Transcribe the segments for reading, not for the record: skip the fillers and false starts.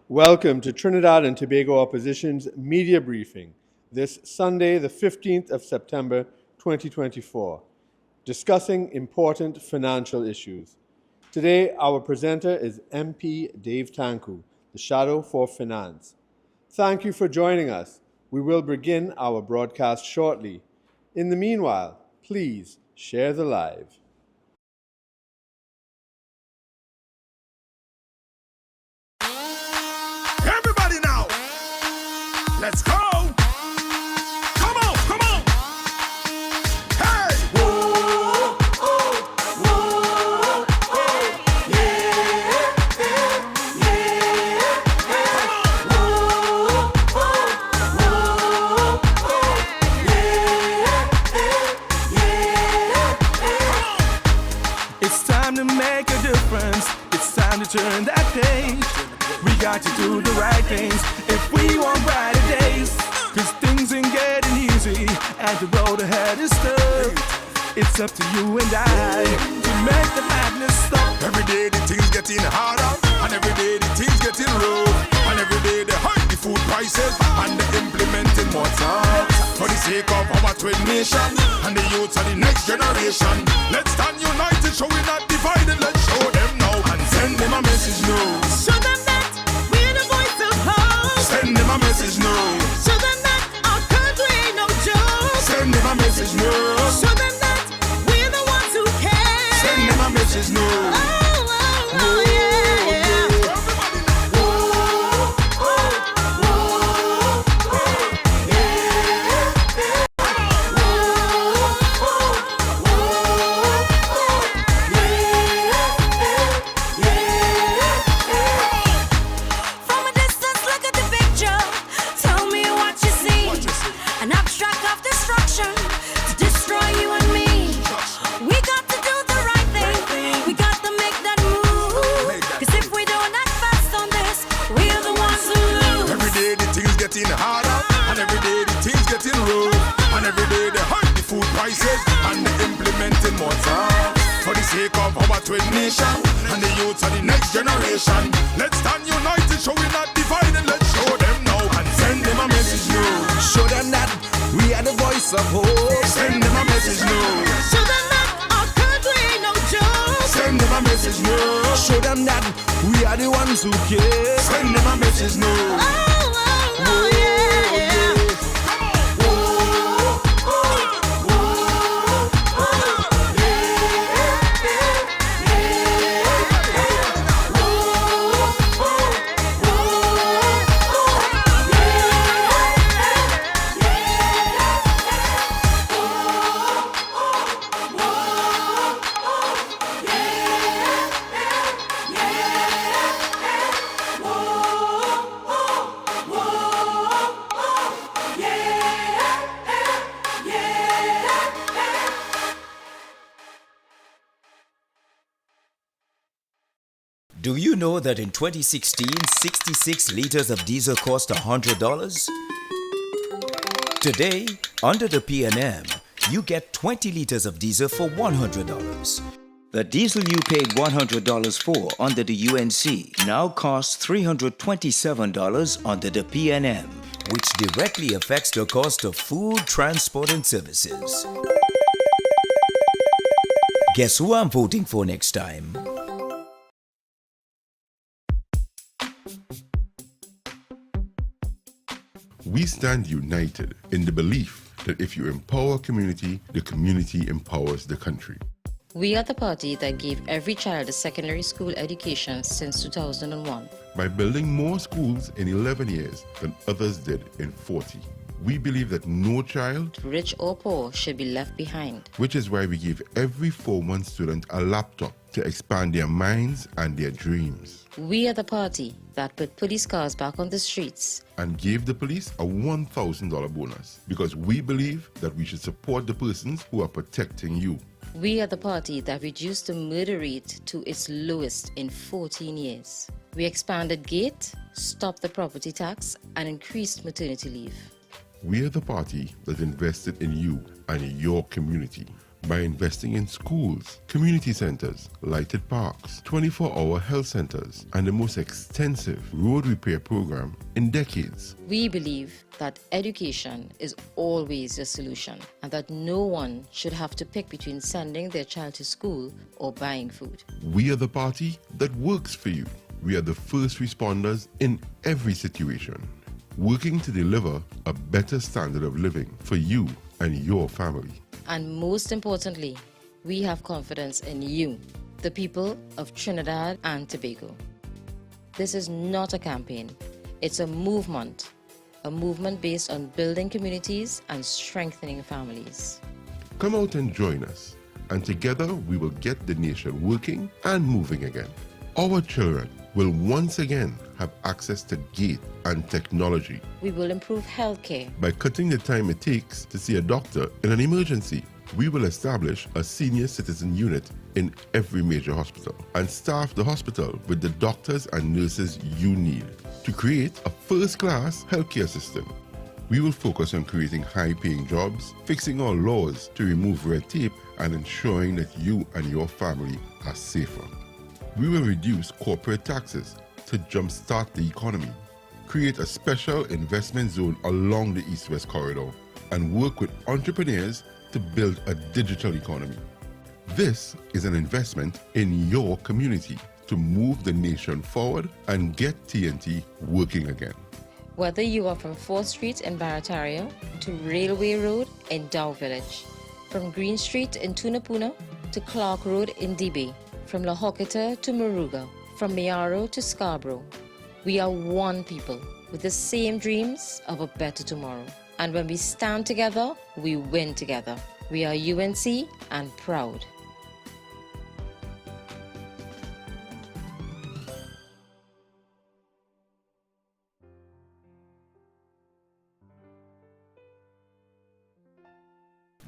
Welcome to Trinidad and Tobago Opposition's media briefing this Sunday, the 15th of September 2024, discussing important financial issues. Today, our presenter is MP Dave Tancoo, the Shadow for Finance. Thank you for joining us. We will begin our broadcast shortly. In the meanwhile, please share the live. Everybody now, let's go. Come on, come on. Hey. Whoa, oh, whoa, oh, yeah, yeah, yeah. Whoa, oh, yeah, yeah. It's time to make a difference. It's time to turn that page. We got to do the right things if we want brighter days. Cause things ain't getting easy and the road ahead is tough. It's up to you and I to make the madness stop. Every day the things getting harder, and every day the things getting rough. And every day they hike the food prices and they implementing more tax. For the sake of our twin nation and the youth of the next generation, let's stand united, show we're not divided. Let's show them now and send them a message now. Show them that we're the voice of hope. Send them a message now. Show them that our country ain't no joke. Send them a message now. Show them that we're the ones who care. Send them a message now. Oh, oh, oh, yeah, yeah. From a distance, look at the picture. Tell me what you see. An abstract of destruction to destroy you and me. We got to do the right thing. We got to make that move. Cause if we don't act fast on this, we're the ones who lose. Every day the things getting harder, and every day the things getting rough. And every day they hike the food prices and they implementing more tax. For the sake of our twin nation and the youth of the next generation, let's stand united, show we're not divided. Let's show them now and send them a message now. Show them that we are the voice of hope. Send them a message now. Show them that our country ain't no joke. Send them a message now. Show them that we are the ones who care. Send them a message now. Oh, oh, oh, yeah, yeah. Do you know that in 2016, 66 liters of diesel cost $100? Today, under the P&M, you get 20 liters of diesel for $100. The diesel you paid $100 for under the UNC now costs $327 under the P&M, which directly affects the cost of food, transport, and services. Guess who I'm voting for next time? We stand united in the belief that if you empower a community, the community empowers the country. We are the party that gave every child a secondary school education since 2001. By building more schools in 11 years than others did in 40. We believe that no child, Rich or poor, should be left behind. which is why we give every Form 1 student a laptop to expand their minds and their dreams. We are the party that put police cars back on the streets. And gave the police a $1,000 bonus because we believe that we should support the persons who are protecting you. We are the party that reduced the murder rate to its lowest in 14 years. We expanded GATE, stopped the property tax, and increased maternity leave. We are the party that invested in you and in your community by investing in schools, community centers, lighted parks, 24-hour health centers, and the most extensive road repair program in decades. We believe that education is always a solution and that no one should have to pick between sending their child to school or buying food. We are the party that works for you. We are the first responders in every situation, working to deliver a better standard of living for you and your family. And most importantly, we have confidence in you, the people of Trinidad and Tobago. This is not a campaign, it's a movement based on building communities and strengthening families. Come out and join us, and together we will get the nation working and moving again. Our children will once again have access to gate and technology. We will improve healthcare. By cutting the time it takes to see a doctor in an emergency, we will establish a senior citizen unit in every major hospital and staff the hospital with the doctors and nurses you need to create a first-class healthcare system. We will focus on creating high-paying jobs, fixing our laws to remove red tape, and ensuring that you and your family are safer. We will reduce corporate taxes to jumpstart the economy, create a special investment zone along the East-West corridor, and work with entrepreneurs to build a digital economy. This is an investment in your community to move the nation forward and get TNT working again. Whether you are from 4th Street in Barataria to Railway Road in Dow Village, from Green Street in Tunapuna to Clark Road in Dibay, from La Hokita to Moruga, from Mayaro to Scarborough, we are one people with the same dreams of a better tomorrow. And when we stand together, we win together. We are UNC and proud.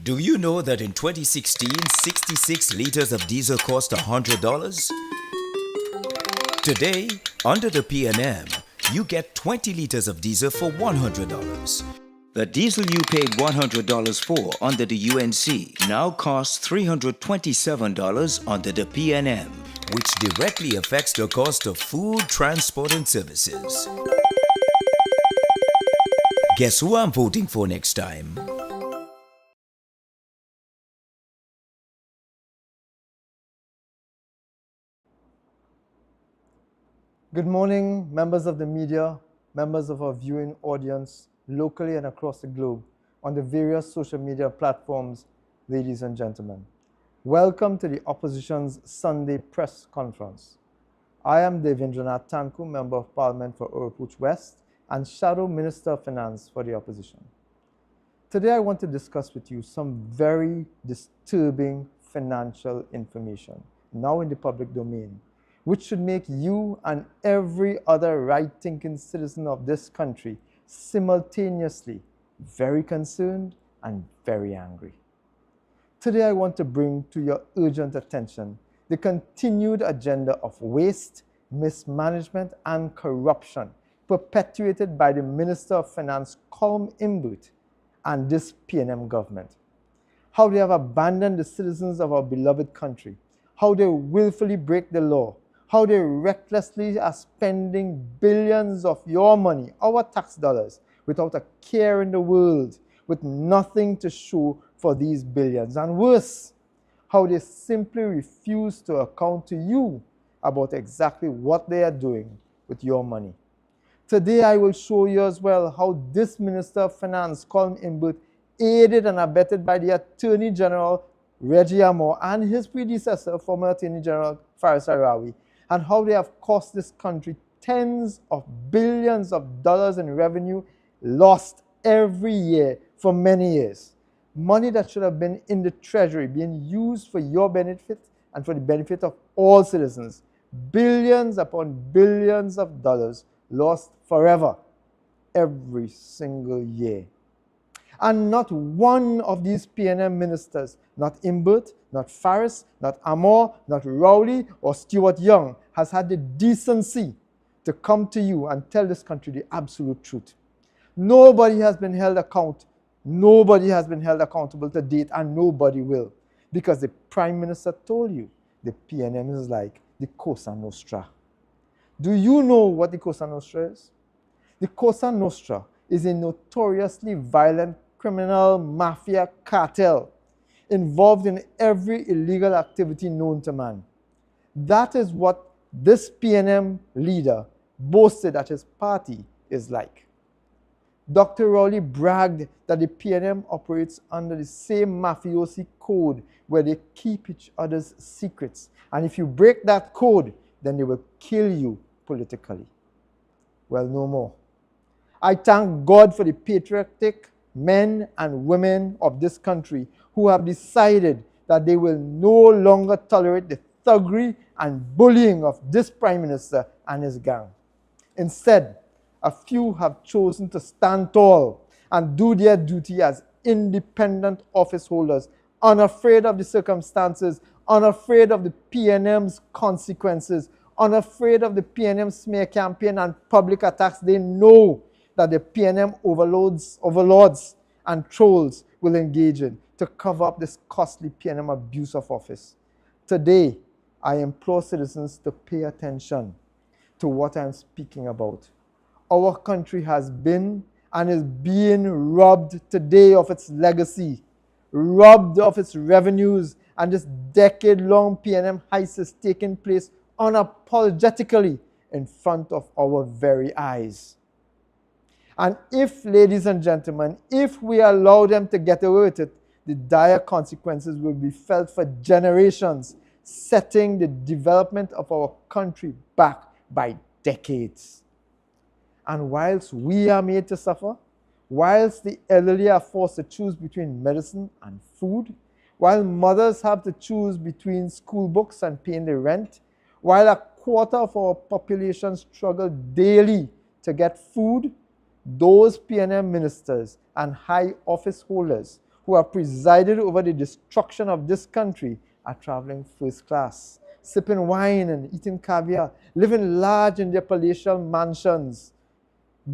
Do you know that in 2016, 66 liters of diesel cost $100? Today, under the P&M, you get 20 liters of diesel for $100. The diesel you paid $100 for under the UNC now costs $327 under the P&M, which directly affects the cost of food, transport, and services. Guess who I'm voting for next time? Good morning, members of the media, members of our viewing audience, locally and across the globe, on the various social media platforms, ladies and gentlemen. Welcome to the Opposition's Sunday press conference. I am Davendranath Tancoo, Member of Parliament for Oropouche West and Shadow Minister of Finance for the Opposition. Today I want to discuss with you some very disturbing financial information, now in the public domain, which should make you and every other right-thinking citizen of this country simultaneously very concerned and very angry. Today I want to bring to your urgent attention the continued agenda of waste, mismanagement and corruption perpetuated by the Minister of Finance, Colm Imbert, and this P&M government. How they have abandoned the citizens of our beloved country, how they willfully break the law, how they recklessly are spending billions of your money, our tax dollars, without a care in the world, with nothing to show for these billions. And worse, how they simply refuse to account to you about exactly what they are doing with your money. Today I will show you as well how this Minister of Finance, Colm Imbert, aided and abetted by the Attorney General, Reggie Amor, and his predecessor, former Attorney General Faris Arawi, and how they have cost this country tens of billions of dollars in revenue lost every year for many years. Money that should have been in the treasury, being used for your benefit and for the benefit of all citizens. Billions upon billions of dollars lost forever, every single year. And not one of these P&M ministers, not Imbert, not Faris, not Amor, not Rowley or Stuart Young, has had the decency to come to you and tell this country the absolute truth. Nobody has been held accountable to date, and nobody will. because the Prime Minister told you the PNM is like the Cosa Nostra. Do you know what the Cosa Nostra is? The Cosa Nostra is a notoriously violent criminal mafia cartel involved in every illegal activity known to man. That is what this PNM leader boasted that his party is like. Dr. Rowley bragged that the PNM operates under the same mafiosi code where they keep each other's secrets. And if you break that code, then they will kill you politically. Well, no more. I thank God for the patriotic men and women of this country who have decided that they will no longer tolerate the thuggery and bullying of this Prime Minister and his gang. Instead, a few have chosen to stand tall and do their duty as independent office holders, unafraid of the circumstances, unafraid of the PNM's consequences, unafraid of the PNM smear campaign and public attacks. They know that the PNM overlords and trolls will engage in to cover up this costly PNM abuse of office. Today, I implore citizens to pay attention to what I'm speaking about. Our country has been and is being robbed today of its legacy, robbed of its revenues, and this decade-long PNM heist is taking place unapologetically in front of our very eyes. And if, ladies and gentlemen, if we allow them to get away with it, the dire consequences will be felt for generations, setting the development of our country back by decades. And whilst we are made to suffer, whilst the elderly are forced to choose between medicine and food, while mothers have to choose between school books and paying the rent, while a quarter of our population struggle daily to get food, those PNM ministers and high office holders who have presided over the destruction of this country are traveling first class, sipping wine and eating caviar, living large in their palatial mansions,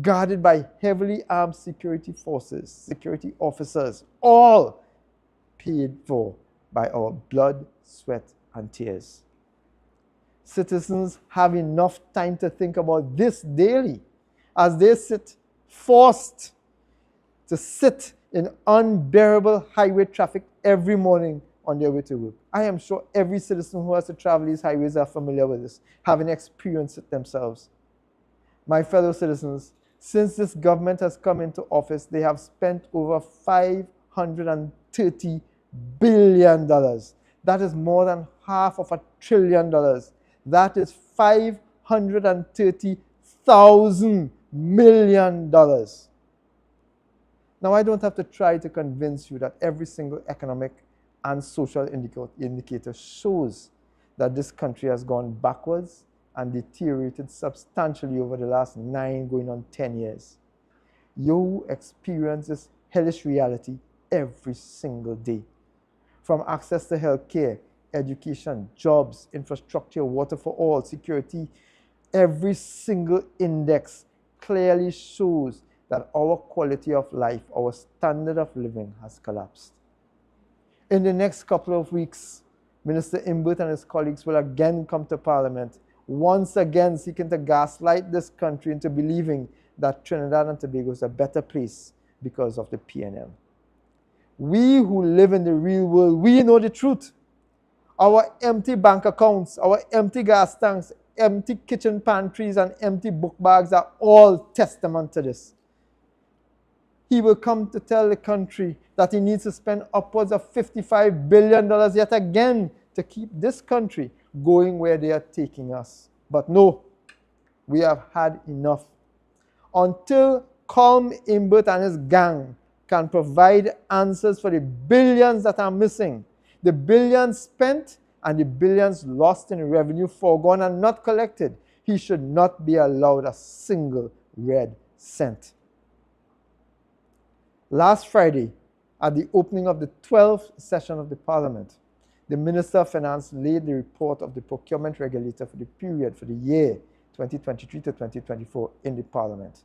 guarded by heavily armed security forces, security officers, all paid for by our blood, sweat, and tears. Citizens have enough time to think about this daily as they forced to sit in unbearable highway traffic every morning on their way to work. I am sure every citizen who has to travel these highways are familiar with this, having experienced it themselves. My fellow citizens, since this government has come into office, they have spent over $530 billion. That is more than $500 billion. That is $530,000 million. Now, I don't have to try to convince you that every single economic and social indicator shows that this country has gone backwards and deteriorated substantially over the last 9 going on 10 years. You experience this hellish reality every single day. From access to health care, education, jobs, infrastructure, water for all, security, every single index clearly shows that our quality of life, our standard of living has collapsed. In the next couple of weeks, Minister Imbert and his colleagues will again come to Parliament, once again seeking to gaslight this country into believing that Trinidad and Tobago is a better place because of the PNM. We who live in the real world, we know the truth. Our empty bank accounts, our empty gas tanks, empty kitchen pantries, and empty book bags are all testament to this. He will come to tell the country that he needs to spend upwards of $55 billion yet again to keep this country going where they are taking us. But no, we have had enough. Until Colm Imbert and his gang can provide answers for the billions that are missing, the billions spent and the billions lost in revenue foregone and not collected, he should not be allowed a single red cent. Last Friday, at the opening of the 12th session of the Parliament, the Minister of Finance laid the report of the procurement regulator for the period for the year 2023 to 2024 in the Parliament.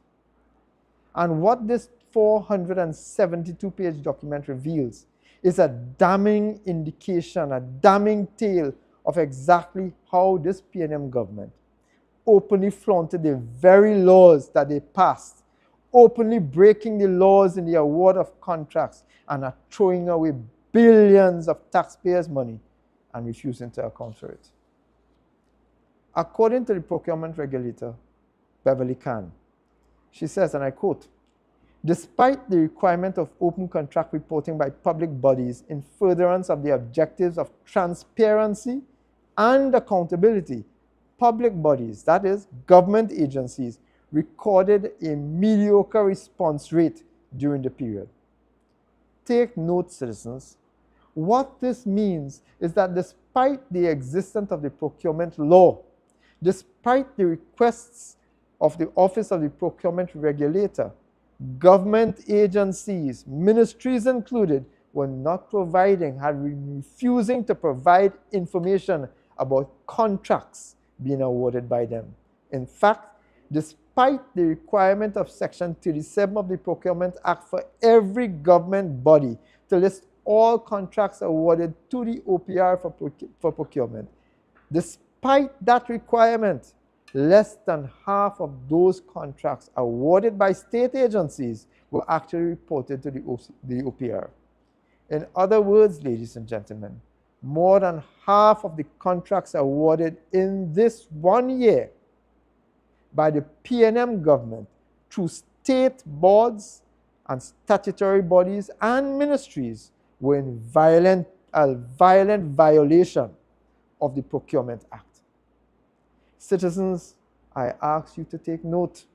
And what this 472-page document reveals is a damning indication, a damning tale of exactly how this PNM government openly flaunted the very laws that they passed, openly breaking the laws in the award of contracts, and are throwing away billions of taxpayers' money and refusing to account for it. According to the procurement regulator, Beverly Kahn, she says, and I quote, "Despite the requirement of open contract reporting by public bodies in furtherance of the objectives of transparency and accountability, public bodies, that is, government agencies, recorded a mediocre response rate during the period." Take note, citizens. What this means is that despite the existence of the procurement law, despite the requests of the Office of the Procurement Regulator, government agencies, ministries included, were not providing, had been refusing to provide information about contracts being awarded by them. In fact, despite the requirement of Section 37 of the Procurement Act for every government body to list all contracts awarded to the OPR for procurement, despite that requirement, less than half of those contracts awarded by state agencies were actually reported to the OPR. In other words, ladies and gentlemen, more than half of the contracts awarded in this 1 year by the PNM government through state boards and statutory bodies and ministries were in violent violation of the Procurement Act. Citizens, I ask you to take note.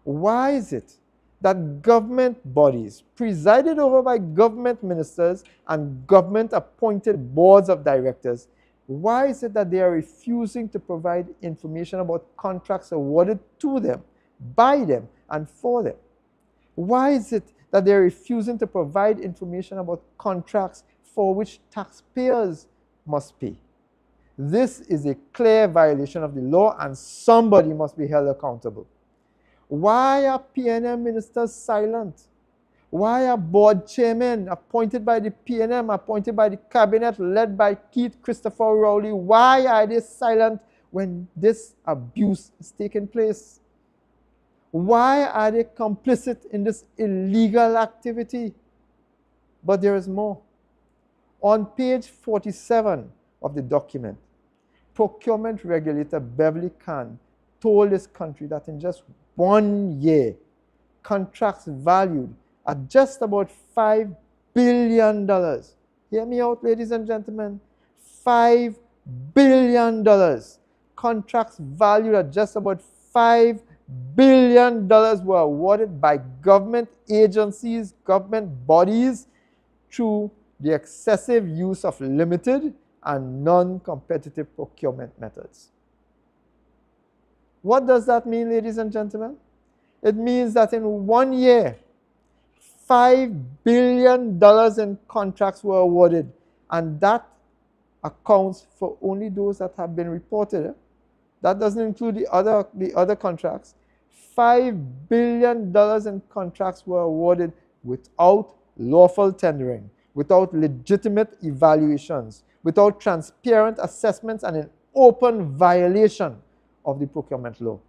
Why is it that government bodies, presided over by government ministers and government-appointed boards of directors, why is it that they are refusing to provide information about contracts awarded to them, by them, and for them? Why is it that they are refusing to provide information about contracts for which taxpayers must pay? This is a clear violation of the law, and somebody must be held accountable. Why are PNM ministers silent? Why are board chairmen appointed by the PNM, appointed by the cabinet, led by Keith Christopher Rowley, why are they silent when this abuse is taking place? Why are they complicit in this illegal activity? But there is more. On page 47 of the document, Procurement Regulator Beverly Kahn told this country that in just 1 year, contracts valued at just about $5 billion. Hear me out, ladies and gentlemen. $5 billion. Contracts valued at just about $5 billion were awarded by government agencies, government bodies, through the excessive use of limited and non-competitive procurement methods. What does that mean, ladies and gentlemen? It means that in 1 year, $5 billion in contracts were awarded, and that accounts for only those that have been reported. That doesn't include the other contracts. $5 billion in contracts were awarded without lawful tendering, without legitimate evaluations, without transparent assessments, and in open violation of the procurement law.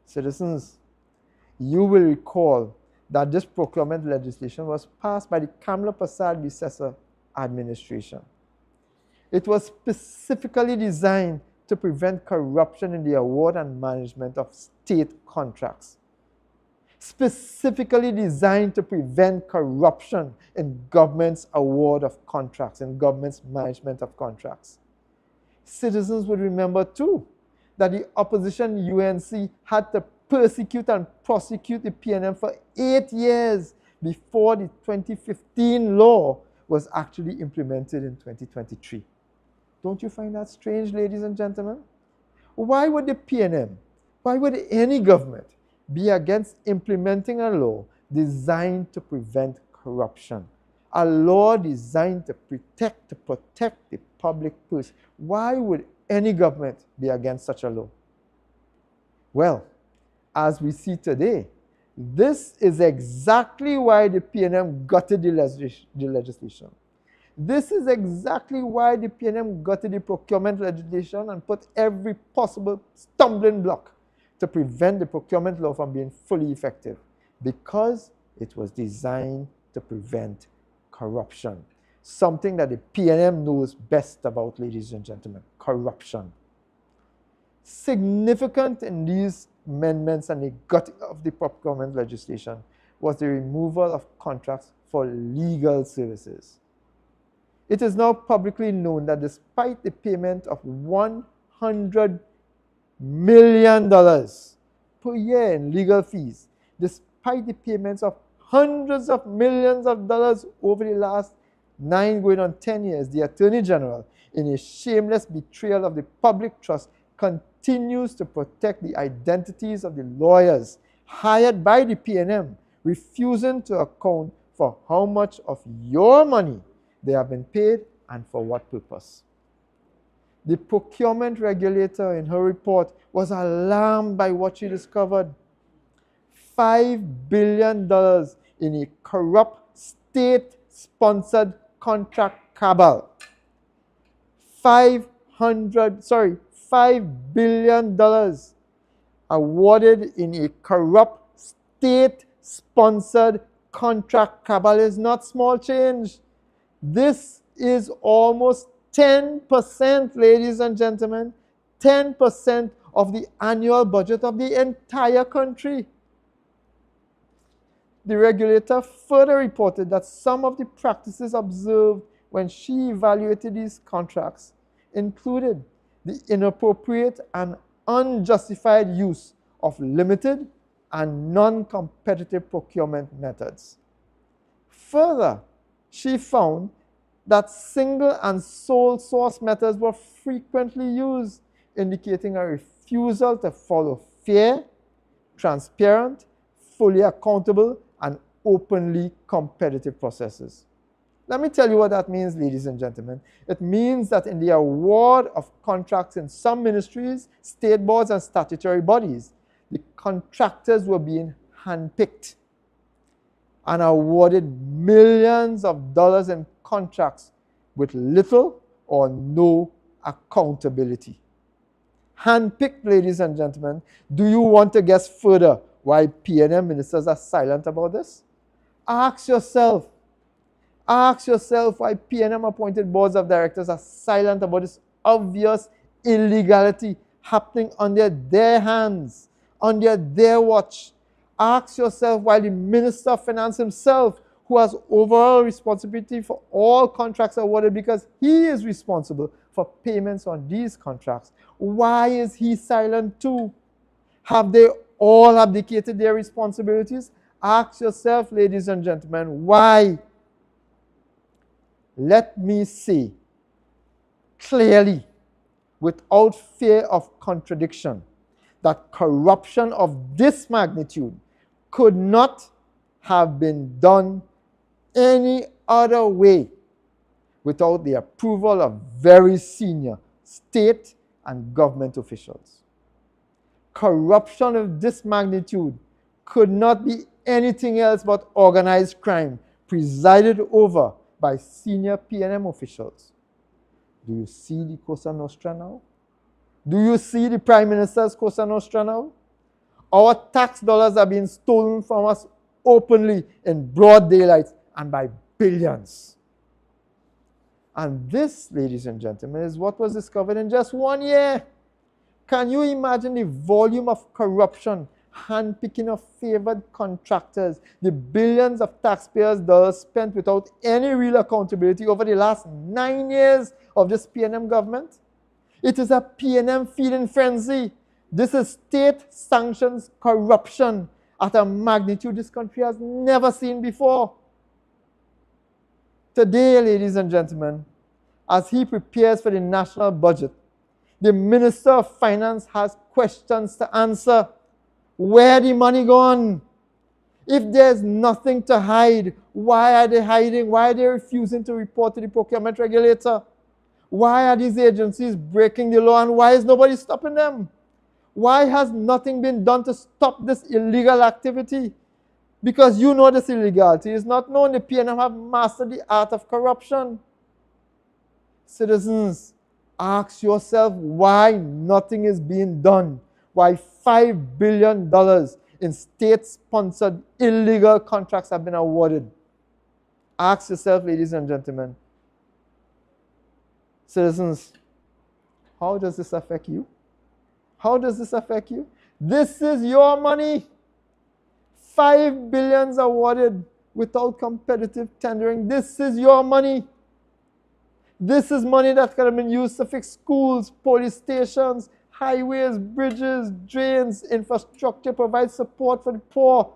Citizens, you will recall that this procurement legislation was passed by the Kamla Prasad-Bissessar administration. It was specifically designed to prevent corruption in the award and management of state contracts. Specifically designed to prevent corruption in government's award of contracts, in government's management of contracts. Citizens would remember too that the opposition UNC had to persecute and prosecute the PNM for 8 years before the 2015 law was actually implemented in 2023. Don't you find that strange, ladies and gentlemen? Why would the PNM, why would any government be against implementing a law designed to prevent corruption? A law designed to protect the public purse. Why would any government be against such a law? Well, as we see today, This is exactly why the PNM gutted the legislation. This is exactly why the PNM gutted the procurement legislation and put every possible stumbling block to prevent the procurement law from being fully effective, because it was designed to prevent corruption. Something that the PNM knows best about, ladies and gentlemen, corruption. Significant in these amendments and the gutting of the procurement legislation was the removal of contracts for legal services. It is now publicly known that despite the payment of $100 million per year in legal fees, despite the payments of hundreds of millions of dollars over the last 9 going on 10 years, the Attorney General, in a shameless betrayal of the public trust, continues to protect the identities of the lawyers hired by the PNM, refusing to account for how much of your money they have been paid and for what purpose. The procurement regulator, in her report, was alarmed by what she discovered. $5 billion in a corrupt state-sponsored contract cabal. $5 billion awarded in a corrupt state-sponsored contract cabal is not small change. This is almost 10%, ladies and gentlemen, 10% of the annual budget of the entire country. The regulator further reported that some of the practices observed when she evaluated these contracts included the inappropriate and unjustified use of limited and non-competitive procurement methods. Further, she found that single and sole source methods were frequently used, indicating a refusal to follow fair, transparent, fully accountable, and openly competitive processes. Let me tell you what that means, ladies and gentlemen. It means that in the award of contracts in some ministries, state boards, and statutory bodies, the contractors were being handpicked and awarded millions of dollars in contracts with little or no accountability. Handpicked, ladies and gentlemen. Do you want to guess further why PNM ministers are silent about this? Ask yourself why PNM appointed boards of directors are silent about this obvious illegality happening under their hands, under their watch. Ask yourself why the Minister of Finance himself, who has overall responsibility for all contracts awarded because he is responsible for payments on these contracts, why is he silent too? Have they all abdicated their responsibilities? Ask yourself, ladies and gentlemen, why? Let me say clearly, without fear of contradiction, that corruption of this magnitude could not have been done any other way without the approval of very senior state and government officials. Corruption of this magnitude could not be anything else but organized crime presided over by senior PNM officials. Do you see the Cosa Nostra now? Do you see the Prime Minister's Cosa Nostra now? Our tax dollars are being stolen from us openly in broad daylight and by billions. And this, ladies and gentlemen, is what was discovered in just 1 year. Can you imagine the volume of corruption, handpicking of favored contractors, the billions of taxpayers' dollars spent without any real accountability over the last 9 years of this PNM government? It is a PNM feeding frenzy. This is state-sanctioned corruption at a magnitude this country has never seen before. Today, ladies and gentlemen, as he prepares for the national budget, the Minister of Finance has questions to answer. Where the money gone? If there's nothing to hide, why are they hiding? Why are they refusing to report to the procurement regulator? Why are these agencies breaking the law and why is nobody stopping them? Why has nothing been done to stop this illegal activity? Because you know this illegality is not known. The PNM have mastered the art of corruption. Citizens, ask yourself why nothing is being done. Why $5 billion in state-sponsored illegal contracts have been awarded. Ask yourself, ladies and gentlemen. Citizens, how does this affect you? How does this affect you? This is your money. $5 billion awarded without competitive tendering. This is your money. This is money that could have been used to fix schools, police stations, highways, bridges, drains, infrastructure, provide support for the poor.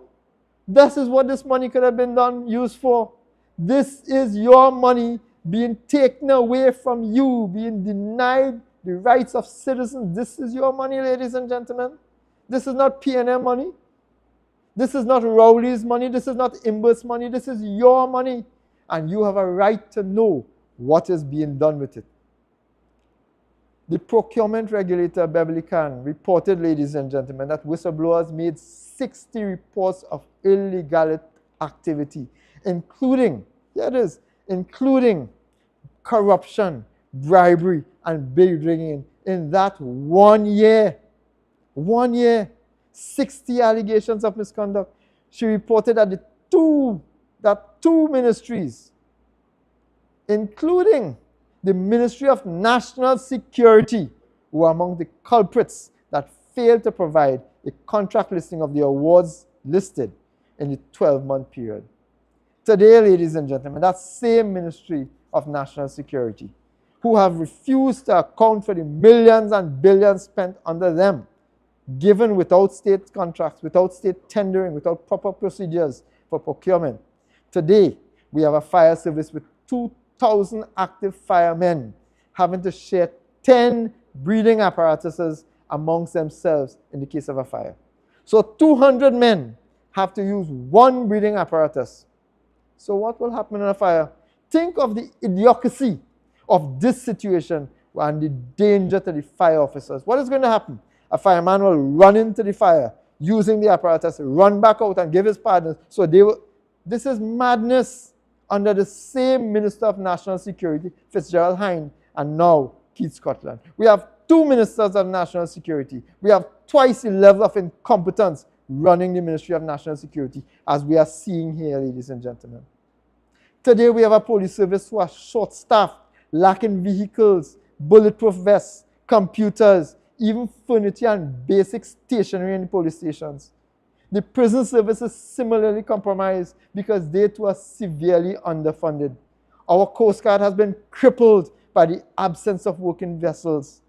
This is what this money could have been used for. This is your money being taken away from you, being denied the rights of citizens. This is your money, ladies and gentlemen. This is not PNM money. This is not Rowley's money. This is not Imbert's money. This is your money. And you have a right to know what is being done with it. The procurement regulator, Beverly Khan, reported, ladies and gentlemen, that whistleblowers made 60 reports of illegal activity, including corruption, bribery, and bill rigging in that 1 year. 1 year, 60 allegations of misconduct. She reported that two ministries, including the Ministry of National Security, were among the culprits that failed to provide a contract listing of the awards listed in the 12-month period. Today, ladies and gentlemen, that same Ministry of National Security, who have refused to account for the millions and billions spent under them, given without state contracts, without state tendering, without proper procedures for procurement. Today, we have a fire service with 2,000 active firemen having to share 10 breathing apparatuses amongst themselves in the case of a fire. So 200 men have to use one breathing apparatus. So what will happen in a fire? Think of the idiocy of this situation and the danger to the fire officers. What is going to happen? A fireman will run into the fire using the apparatus, run back out and give his partners. So this is madness under the same Minister of National Security, Fitzgerald Hine, and now Keith Scotland. We have two ministers of national security. We have twice the level of incompetence running the Ministry of National Security, as we are seeing here, ladies and gentlemen. Today, we have a police service who are short-staffed, lacking vehicles, bulletproof vests, computers, even furniture and basic stationery in the police stations. The prison service is similarly compromised because they too are severely underfunded. Our Coast Guard has been crippled by the absence of working vessels.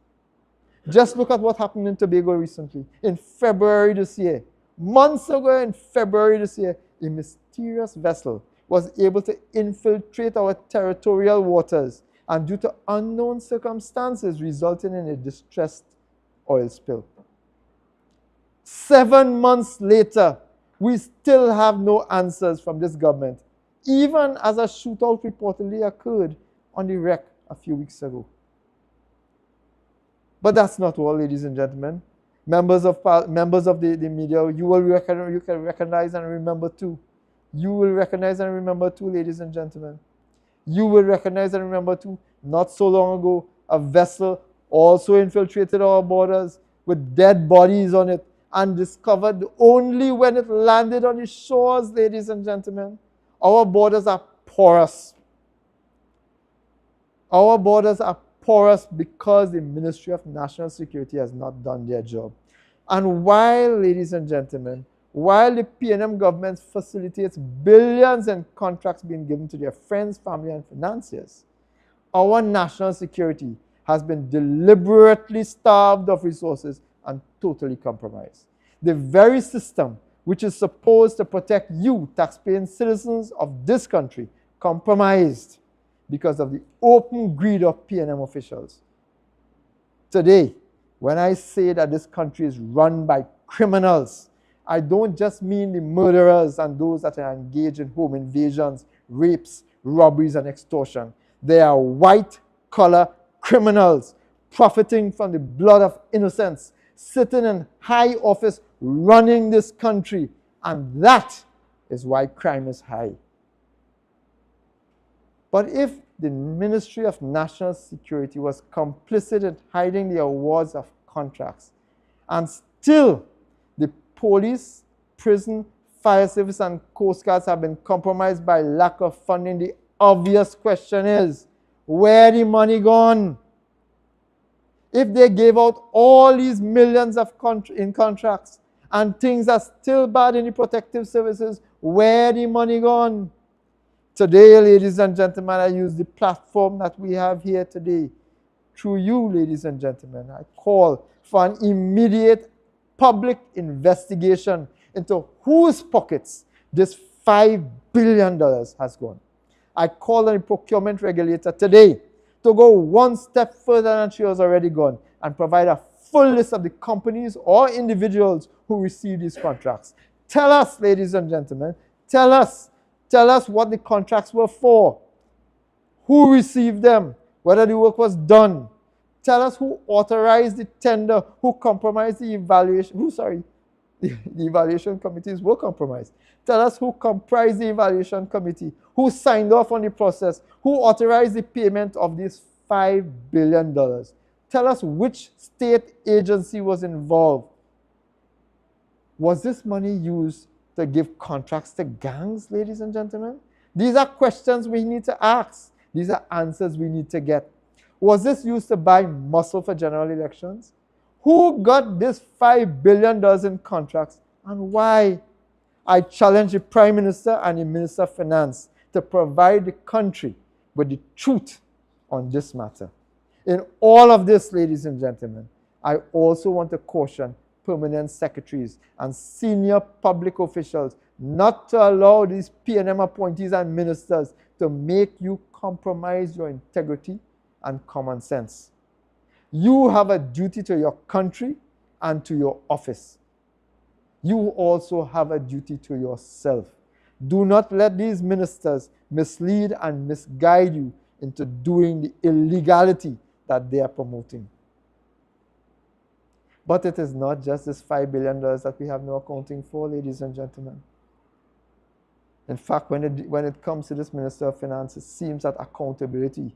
Just look at what happened in Tobago recently. In February this year, months ago in February this year, a mysterious vessel was able to infiltrate our territorial waters and due to unknown circumstances resulting in a distressed oil spill. 7 months later, we still have no answers from this government, even as a shootout reportedly occurred on the wreck a few weeks ago. But that's not all, ladies and gentlemen. Members of the media, you can recognize and remember too. You will recognize and remember too, ladies and gentlemen. You will recognize and remember too, not so long ago, a vessel also infiltrated our borders with dead bodies on it and discovered only when it landed on the shores, ladies and gentlemen. Our borders are porous. Our borders are porous because the Ministry of National Security has not done their job. And while, ladies and gentlemen, while the PNM government facilitates billions in contracts being given to their friends, family, and financiers, our national security has been deliberately starved of resources and totally compromised. The very system which is supposed to protect you, taxpaying citizens of this country, compromised because of the open greed of PNM officials. Today, when I say that this country is run by criminals, I don't just mean the murderers and those that are engaged in home invasions, rapes, robberies, and extortion. They are white-collar criminals profiting from the blood of innocents, sitting in high office, running this country. And that is why crime is high. But if the Ministry of National Security was complicit in hiding the awards of contracts, and still the police, prison, fire service, and coast guards have been compromised by lack of funding, the obvious question is, where the money gone? If they gave out all these millions of in contracts and things are still bad in the protective services, where the money gone? Today, ladies and gentlemen, I use the platform that we have here today. Through you, ladies and gentlemen, I call for an immediate public investigation into whose pockets this $5 billion has gone. I call on the procurement regulator today to go one step further than she has already gone and provide a full list of the companies or individuals who received these contracts. Tell us, ladies and gentlemen, tell us what the contracts were for, who received them, whether the work was done. Tell us who authorized the tender, who compromised the evaluation, the evaluation committees were compromised. Tell us who comprised the evaluation committee, who signed off on the process, who authorized the payment of these $5 billion. Tell us which state agency was involved. Was this money used to give contracts to gangs, ladies and gentlemen? These are questions we need to ask. These are answers we need to get. Was this used to buy muscle for general elections? Who got this $5 billion in contracts and why? I challenge the Prime Minister and the Minister of Finance to provide the country with the truth on this matter. In all of this, ladies and gentlemen, I also want to caution permanent secretaries and senior public officials not to allow these P&M appointees and ministers to make you compromise your integrity and common sense. You have a duty to your country and to your office. You also have a duty to yourself. Do not let these ministers mislead and misguide you into doing the illegality that they are promoting. But it is not just this $5 billion that we have no accounting for, ladies and gentlemen. In fact, when it comes to this Minister of Finance, it seems that accountability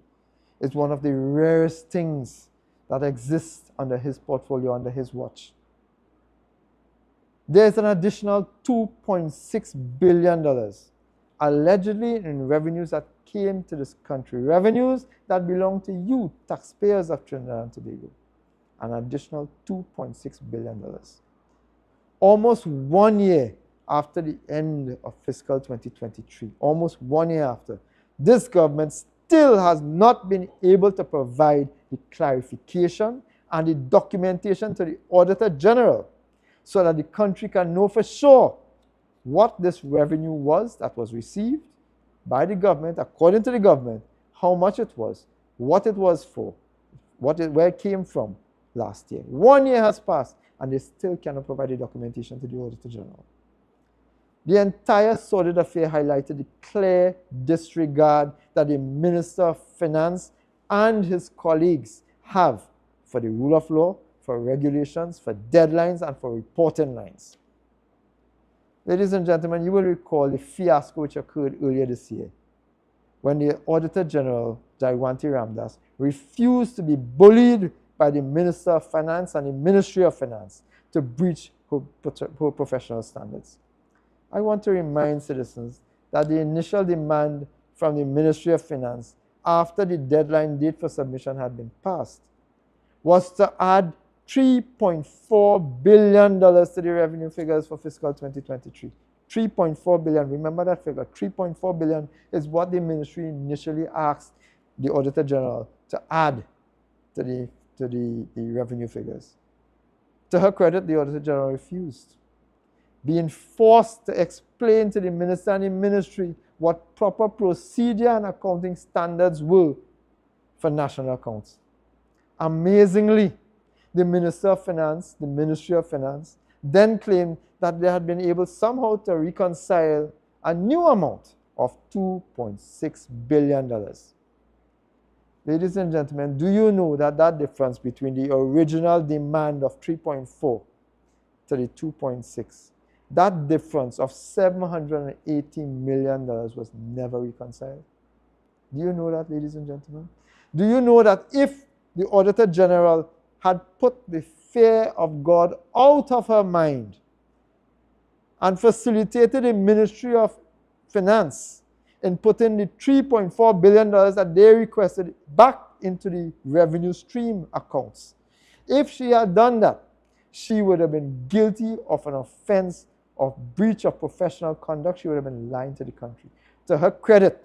is one of the rarest things that exists under his portfolio, under his watch. There's an additional $2.6 billion allegedly in revenues that came to this country, revenues that belong to you, taxpayers of Trinidad and Tobago. An additional $2.6 billion. Almost 1 year after the end of fiscal 2023, almost 1 year after, this government still has not been able to provide the clarification and the documentation to the Auditor General so that the country can know for sure what this revenue was that was received by the government, according to the government, how much it was, what it was for, where it came from last year. 1 year has passed and they still cannot provide the documentation to the Auditor General. The entire sordid affair highlighted the clear disregard that the Minister of Finance and his colleagues have for the rule of law, for regulations, for deadlines, and for reporting lines. Ladies and gentlemen, you will recall the fiasco which occurred earlier this year when the Auditor General, Jaiwanti Ramdas, refused to be bullied by the Minister of Finance and the Ministry of Finance to breach her professional standards. I want to remind citizens that the initial demand from the Ministry of Finance after the deadline date for submission had been passed was to add $3.4 billion to the revenue figures for fiscal 2023. $3.4 billion, remember that figure, $3.4 billion is what the ministry initially asked the Auditor General to add to the revenue figures. To her credit, the Auditor General refused, being forced to explain to the minister and the ministry what proper procedure and accounting standards were for national accounts. Amazingly, the Minister of Finance, the Ministry of Finance, then claimed that they had been able somehow to reconcile a new amount of $2.6 billion. Ladies and gentlemen, do you know that that difference between the original demand of 3.4 to the 2.6 that difference of $780 million was never reconciled. Do you know that, ladies and gentlemen? Do you know that if the Auditor General had put the fear of God out of her mind and facilitated the Ministry of Finance in putting the $3.4 billion that they requested back into the revenue stream accounts, if she had done that, she would have been guilty of an offense of breach of professional conduct. She would have been lying to the country. To her credit,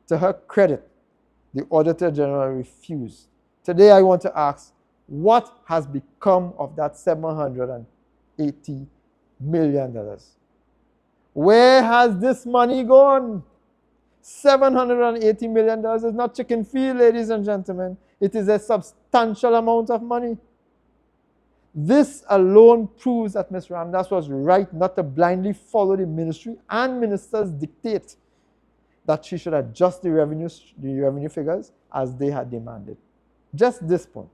the Auditor General refused. Today I want to ask, what has become of that $780 million? Where has this money gone? $780 million is not chicken feed, ladies and gentlemen. It is a substantial amount of money. This alone proves that Ms. Ramdas was right not to blindly follow the ministry and ministers' dictate that she should adjust the revenue figures as they had demanded. Just this point,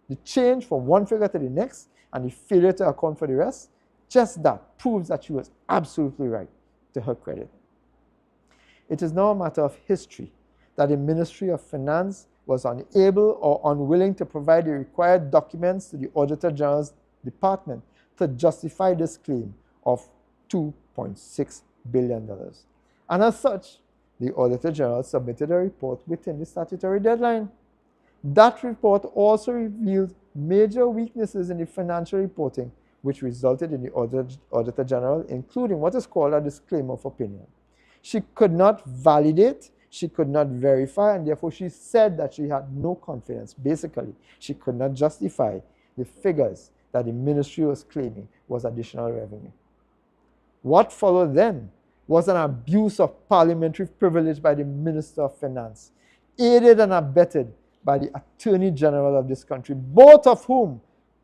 the change from one figure to the next and the failure to account for the rest, just that proves that she was absolutely right, to her credit. It is now a matter of history that the Ministry of Finance was unable or unwilling to provide the required documents to the Auditor General's department to justify this claim of $2.6 billion. And as such, the Auditor General submitted a report within the statutory deadline. That report also revealed major weaknesses in the financial reporting, which resulted in the Auditor General including what is called a disclaimer of opinion. She could not validate, she could not verify, and therefore she said that she had no confidence. Basically, she could not justify the figures that the ministry was claiming was additional revenue. What followed then was an abuse of parliamentary privilege by the Minister of Finance, aided and abetted by the Attorney General of this country, both of whom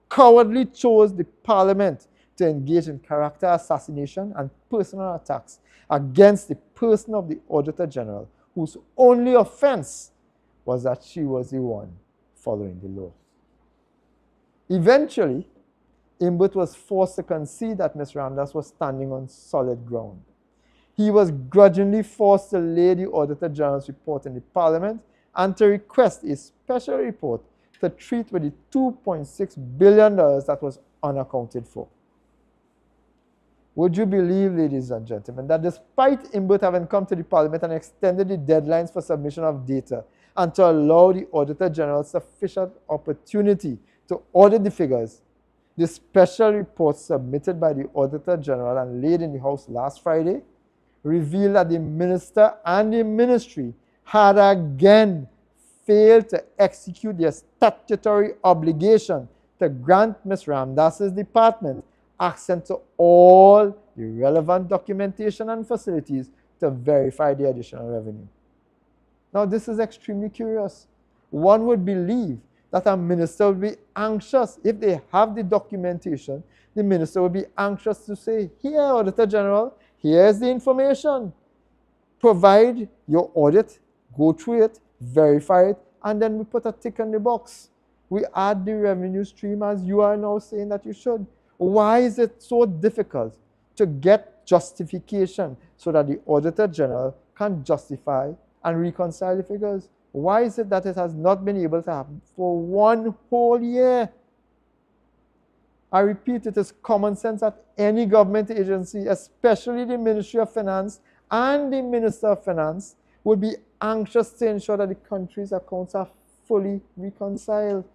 cowardly chose the Parliament to engage in character assassination and personal attacks against the person of the Auditor General, whose only offense was that she was the one following the law. Eventually, Imbut was forced to concede that Ms. Ramdas was standing on solid ground. He was grudgingly forced to lay the Auditor General's report in the Parliament and to request a special report to treat with the $2.6 billion that was unaccounted for. Would you believe, ladies and gentlemen, that despite Imbut having come to the Parliament and extended the deadlines for submission of data and to allow the Auditor General sufficient opportunity to audit the figures, the special report submitted by the Auditor General and laid in the House last Friday revealed that the Minister and the Ministry had again failed to execute their statutory obligation to grant Ms. Ramdas's department access to all the relevant documentation and facilities to verify the additional revenue. Now, this is extremely curious. One would believe that a minister would be anxious. If they have the documentation, the minister would be anxious to say, here, Auditor General, here's the information. Provide your audit, go through it, verify it, and then we put a tick in the box. We add the revenue stream as you are now saying that you should. Why is it so difficult to get justification so that the Auditor General can justify and reconcile the figures? Why is it that it has not been able to happen for one whole year? I repeat, it is common sense that any government agency, especially the Ministry of Finance and the Minister of Finance, would be anxious to ensure that the country's accounts are fully reconciled.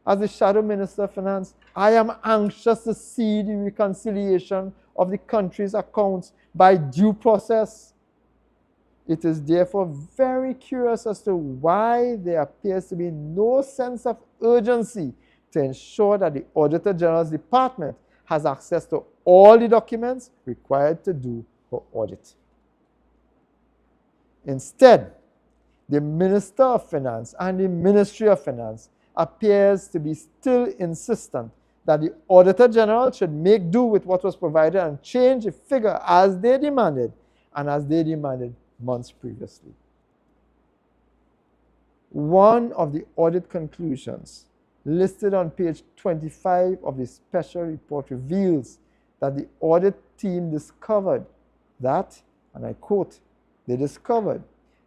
As the Shadow Minister of Finance, I am anxious to see the reconciliation of the country's accounts by due process. It is therefore very curious as to why there appears to be no sense of urgency to ensure that the Auditor General's department has access to all the documents required to do her audit. Instead, the Minister of Finance and the Ministry of Finance appears to be still insistent that the Auditor General should make do with what was provided and change the figure as they demanded and as they demanded months previously. One of the audit conclusions listed on page 25 of the special report reveals that the audit team discovered that, and I quote, they discovered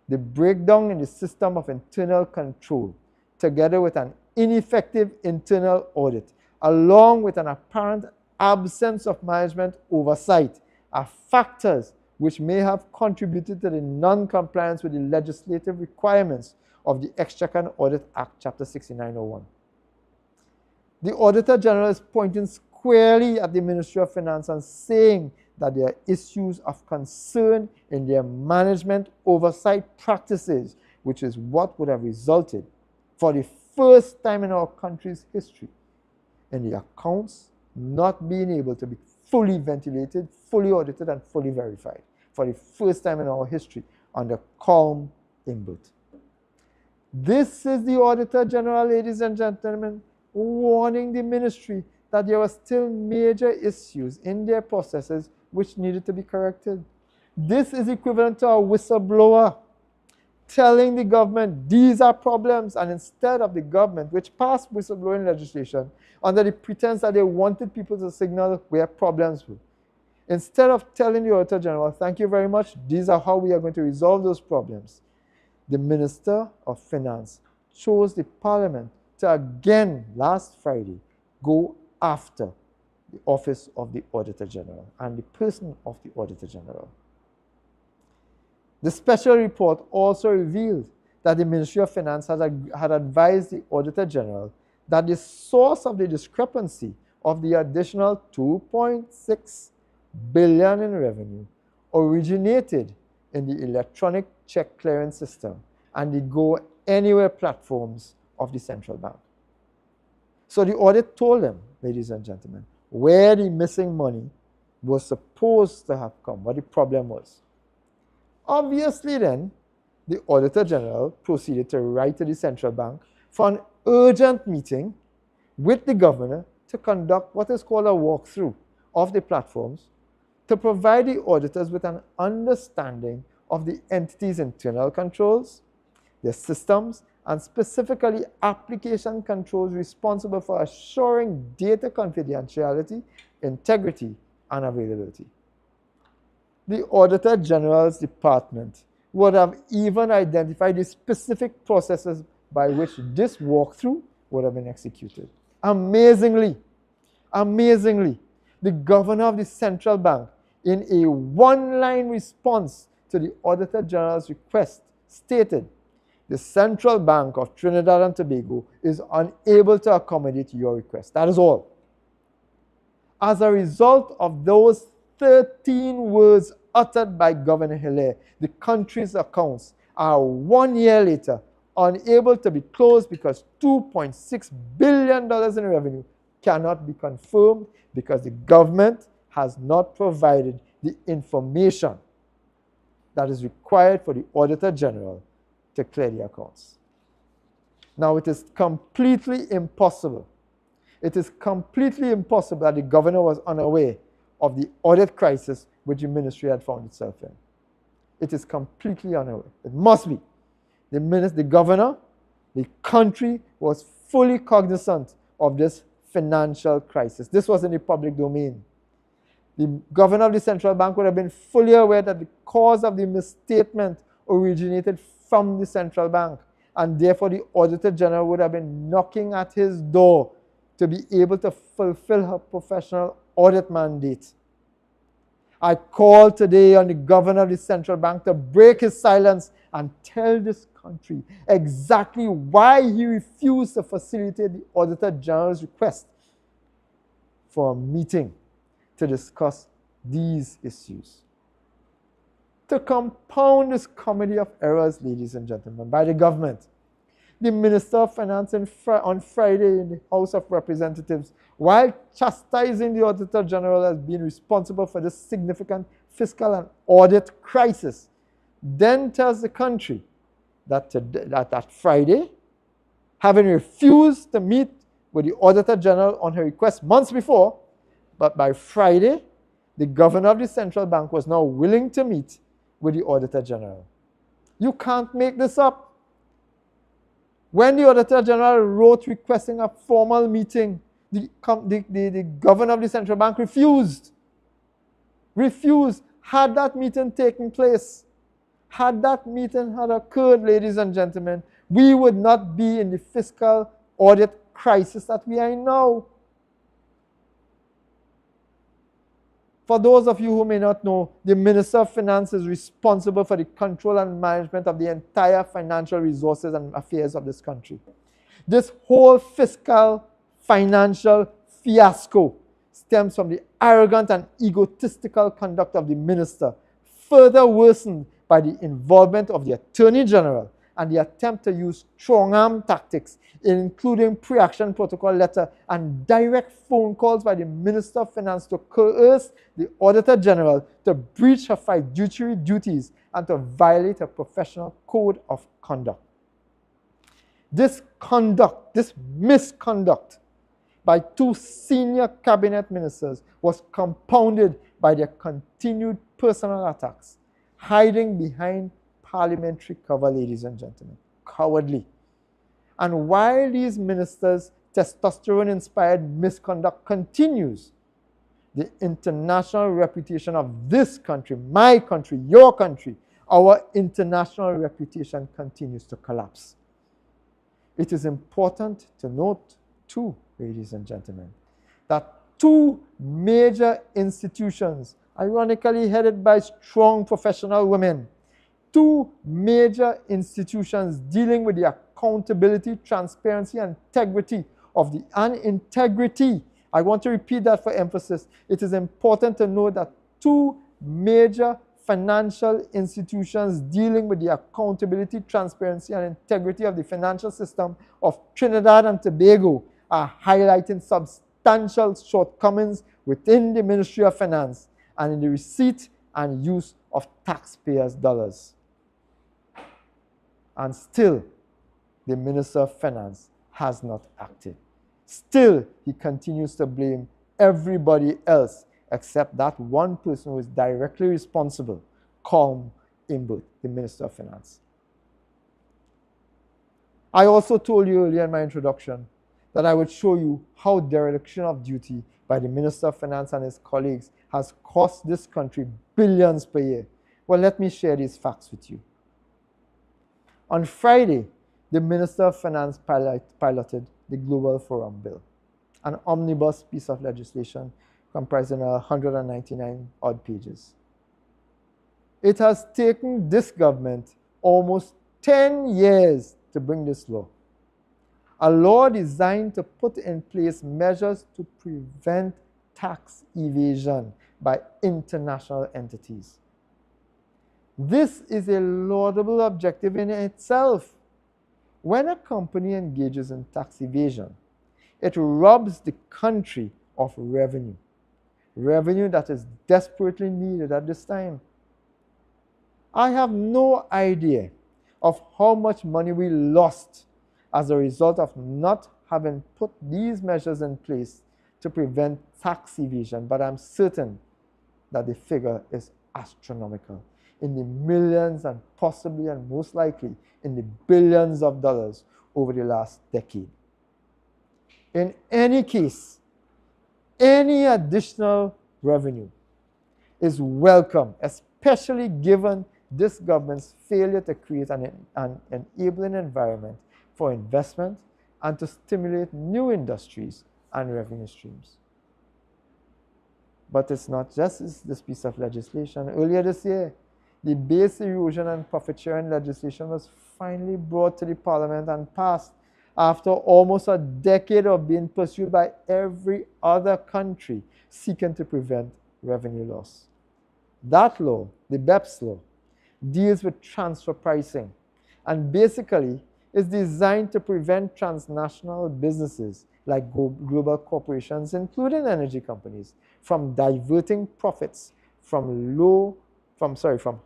the breakdown in the system of internal control, together with an ineffective internal audit, along with an apparent absence of management oversight, are factors which may have contributed to the non-compliance with the legislative requirements of the Exchequer and Audit Act, Chapter 6901. The Auditor General is pointing squarely at the Ministry of Finance and saying that there are issues of concern in their management oversight practices, which is what would have resulted, for the first time in our country's history, in the accounts not being able to be fully ventilated, fully audited, and fully verified, for the first time in our history, under calm input. This is the Auditor General, ladies and gentlemen, warning the ministry that there were still major issues in their processes which needed to be corrected. This is equivalent to a whistleblower telling the government these are problems, and instead of the government, which passed whistleblowing legislation under the pretense that they wanted people to signal where problems were, instead of telling the Auditor General, thank you very much, these are how we are going to resolve those problems, the Minister of Finance chose the Parliament to again, last Friday, go after the office of the Auditor General and the person of the Auditor General. The special report also revealed that the Ministry of Finance had advised the Auditor General that the source of the discrepancy of the additional $2.6 billion in revenue originated in the electronic check clearance system and the Go Anywhere platforms of the central bank. So the audit told them, ladies and gentlemen, where the missing money was supposed to have come, what the problem was. Obviously then, the Auditor General proceeded to write to the central bank for an urgent meeting with the governor to conduct what is called a walkthrough of the platforms to provide the auditors with an understanding of the entity's internal controls, their systems, and specifically application controls responsible for assuring data confidentiality, integrity, and availability. The Auditor General's department would have even identified the specific processes by which this walkthrough would have been executed. Amazingly, the governor of the central bank, in a one-line response to the Auditor General's request, stated, the Central Bank of Trinidad and Tobago is unable to accommodate your request. That is all. As a result of those 13 words uttered by Governor Hilaire, the country's accounts are 1 year later unable to be closed because $2.6 billion in revenue cannot be confirmed because the government has not provided the information that is required for the Auditor General to clear the accounts. Now, it is completely impossible. It is completely impossible that the governor was unaware of the audit crisis which the ministry had found itself in. It is completely unaware. It must be. The governor, the country was fully cognizant of this financial crisis. This was in the public domain. The governor of the central bank would have been fully aware that the cause of the misstatement originated from the central bank, and therefore the Auditor General would have been knocking at his door to be able to fulfill her professional audit mandate. I call today on the governor of the central bank to break his silence and tell this country exactly why he refused to facilitate the Auditor General's request for a meeting to discuss these issues. To compound this comedy of errors, ladies and gentlemen, by the government, the Minister of Finance on Friday in the House of Representatives, while chastising the Auditor General as being responsible for this significant fiscal and audit crisis, then tells the country that Friday, having refused to meet with the Auditor General on her request months before, but by Friday, the governor of the central bank was now willing to meet with the Auditor General. You can't make this up. When the Auditor General wrote requesting a formal meeting, the governor of the central bank refused. refused. Had that meeting taken place, had that meeting had occurred, ladies and gentlemen, we would not be in the fiscal audit crisis that we are in now. For those of you who may not know, the Minister of Finance is responsible for the control and management of the entire financial resources and affairs of this country. This whole fiscal financial fiasco stems from the arrogant and egotistical conduct of the minister, further worsened by the involvement of the Attorney General and the attempt to use strong-arm tactics, including pre-action protocol letter and direct phone calls by the Minister of Finance to coerce the Auditor General to breach her fiduciary duties and to violate her professional code of conduct. This misconduct by two senior cabinet ministers was compounded by their continued personal attacks, hiding behind parliamentary cover, ladies and gentlemen. Cowardly. And while these ministers' testosterone-inspired misconduct continues, the international reputation of this country, my country, your country, our international reputation continues to collapse. It is important to note, too, ladies and gentlemen, that two major institutions, ironically headed by strong professional women, two major institutions dealing with the accountability, transparency, and integrity I want to repeat that for emphasis. It is important to know that two major financial institutions dealing with the accountability, transparency, and integrity of the financial system of Trinidad and Tobago are highlighting substantial shortcomings within the Ministry of Finance and in the receipt and use of taxpayers' dollars. And still, the Minister of Finance has not acted. Still, he continues to blame everybody else except that one person who is directly responsible, Colm Imbert, the Minister of Finance. I also told you earlier in my introduction that I would show you how dereliction of duty by the Minister of Finance and his colleagues has cost this country billions per year. Well, let me share these facts with you. On Friday, the Minister of Finance piloted the Global Forum Bill, an omnibus piece of legislation comprising 199 odd pages. It has taken this government almost 10 years to bring this law. A law designed to put in place measures to prevent tax evasion by international entities. This is a laudable objective in itself. When a company engages in tax evasion, it robs the country of revenue that is desperately needed at this time. I have no idea of how much money we lost as a result of not having put these measures in place to prevent tax evasion, but I'm certain that the figure is astronomical, in the millions and possibly and most likely in the billions of dollars over the last decade. In any case, any additional revenue is welcome, especially given this government's failure to create an enabling environment for investment and to stimulate new industries and revenue streams. But it's not just this piece of legislation. Earlier this year, the base erosion and profit sharing legislation was finally brought to the Parliament and passed after almost a decade of being pursued by every other country seeking to prevent revenue loss. That law, the BEPS law, deals with transfer pricing and basically is designed to prevent transnational businesses like global corporations, including energy companies, from diverting profits from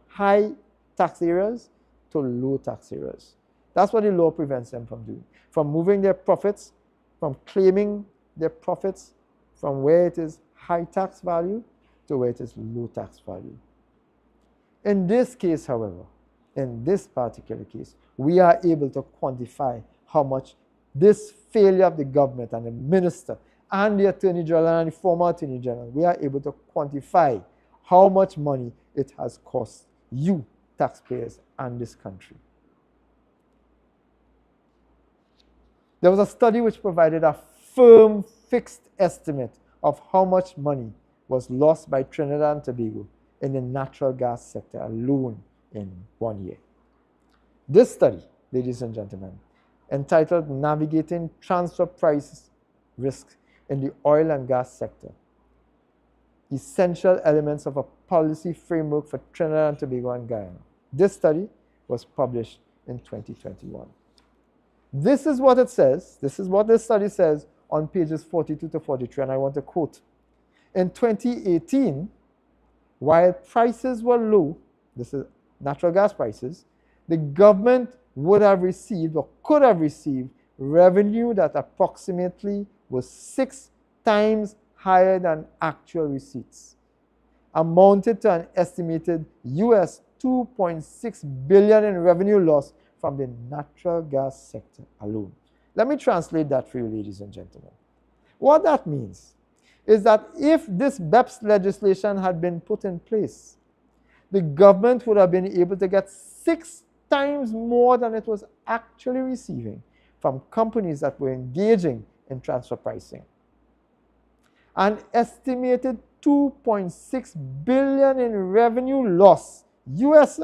high tax areas to low tax areas. That's what the law prevents them from doing, from moving their profits, from claiming their profits from where it is high tax value to where it is low tax value. In this case, however, in this particular case, we are able to quantify how much this failure of the government and the minister and the Attorney General and the former Attorney General, we are able to quantify how much money it has cost you, taxpayers, and this country. There was a study which provided a firm, fixed estimate of how much money was lost by Trinidad and Tobago in the natural gas sector alone in 1 year. This study, ladies and gentlemen, entitled Navigating Transfer Price Risks in the Oil and Gas Sector, Essential Elements of a Policy Framework for Trinidad and Tobago and Guyana. This study was published in 2021. This is what it says, this is what this study says on pages 42 to 43, and I want to quote. In 2018, while prices were low, this is natural gas prices, the government would have received or could have received revenue that approximately was 6 times higher than actual receipts, amounted to an estimated US $2.6 billion in revenue loss from the natural gas sector alone. Let me translate that for you, ladies and gentlemen. What that means is that if this BEPS legislation had been put in place, the government would have been able to get 6 times more than it was actually receiving from companies that were engaging in transfer pricing. An estimated $2.6 billion in revenue loss, US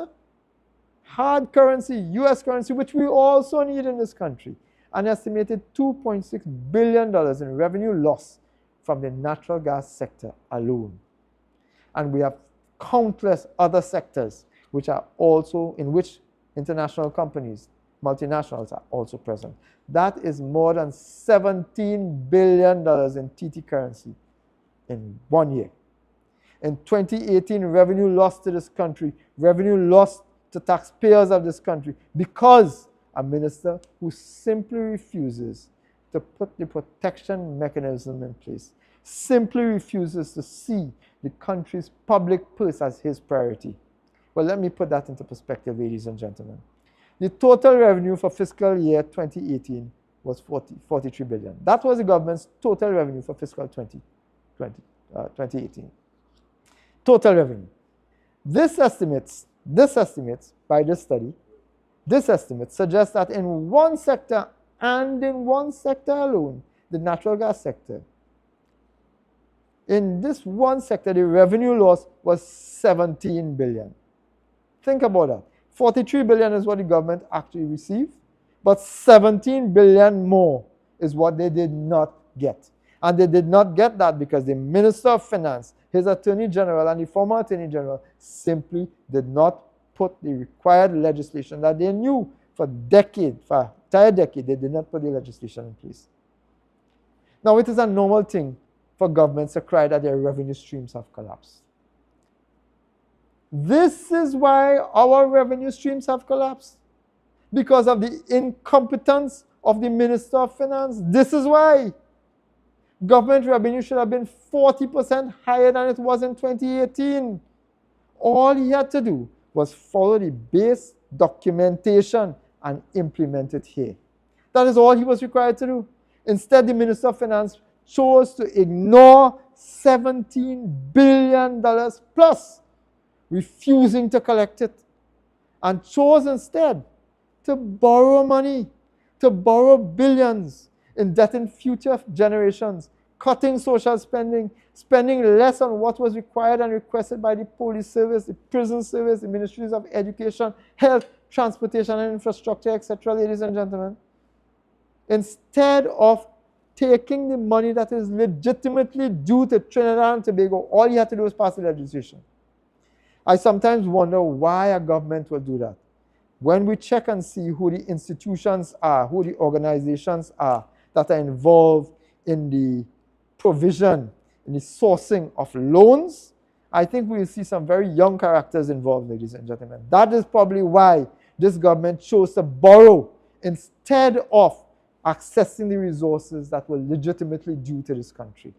hard currency, US currency, which we also need in this country. An estimated $2.6 billion in revenue loss from the natural gas sector alone. And we have countless other sectors which are also, in which international companies, multinationals are also present. That is more than $17 billion in TT currency in 1 year. In 2018, revenue lost to this country, revenue lost to taxpayers of this country because a minister who simply refuses to put the protection mechanism in place, simply refuses to see the country's public purse as his priority. Well, let me put that into perspective, ladies and gentlemen. The total revenue for fiscal year 2018 was 43 billion. That was the government's total revenue for fiscal 2018. Total revenue. This estimates by this study, this estimate suggests that in one sector and in one sector alone, the natural gas sector, in this one sector, the revenue loss was 17 billion. Think about that. 43 billion is what the government actually received, but 17 billion more is what they did not get. And they did not get that because the Minister of Finance, his Attorney General, and the former Attorney General simply did not put the required legislation that they knew for an entire decade, they did not put the legislation in place. Now, it is a normal thing for governments to cry that their revenue streams have collapsed. This is why our revenue streams have collapsed. Because of the incompetence of the Minister of Finance. This is why government revenue should have been 40% higher than it was in 2018. All he had to do was follow the base documentation and implement it here. That is all he was required to do. Instead, the Minister of Finance chose to ignore $17 billion plus, refusing to collect it, and chose instead to borrow money, to borrow billions, indebting future generations, cutting social spending, spending less on what was required and requested by the police service, the prison service, the ministries of education, health, transportation and infrastructure, etc., ladies and gentlemen. Instead of taking the money that is legitimately due to Trinidad and Tobago, all you have to do is pass the legislation. I sometimes wonder why a government will do that. When we check and see who the institutions are, who the organizations are that are involved in the provision, in the sourcing of loans, I think we'll see some very young characters involved, ladies and gentlemen. That is probably why this government chose to borrow instead of accessing the resources that were legitimately due to this country.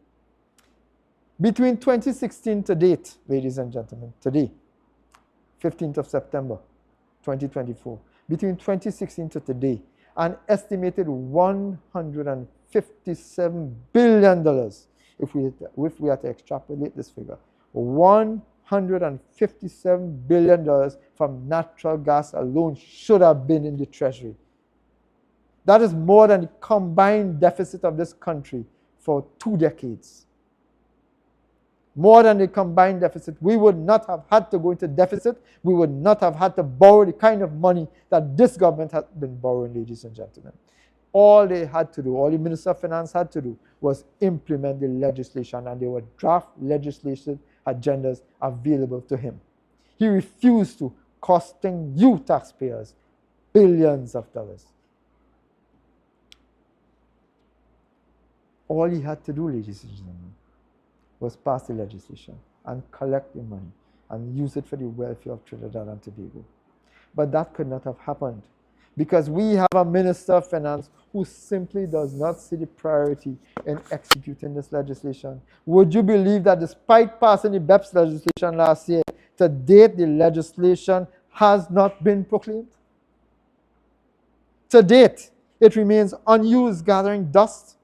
Between 2016 to date, ladies and gentlemen, today, 15th of September, 2024, between 2016 to today, an estimated $157 billion, if we had to extrapolate this figure, $157 $157 billion from natural gas alone should have been in the Treasury. That is more than the combined deficit of this country for 2 decades. More than the combined deficit. We would not have had to go into deficit. We would not have had to borrow the kind of money that this government has been borrowing, ladies and gentlemen. All they had to do, all the Minister of Finance had to do, was implement the legislation, and there were draft legislative agendas available to him. He refused to, costing you taxpayers billions of dollars. All he had to do, ladies and gentlemen, was pass the legislation and collect the money and use it for the welfare of Trinidad and Tobago. But that could not have happened because we have a Minister of Finance who simply does not see the priority in executing this legislation. Would you believe that despite passing the BEPS legislation last year, to date the legislation has not been proclaimed? To date, it remains unused, gathering dust.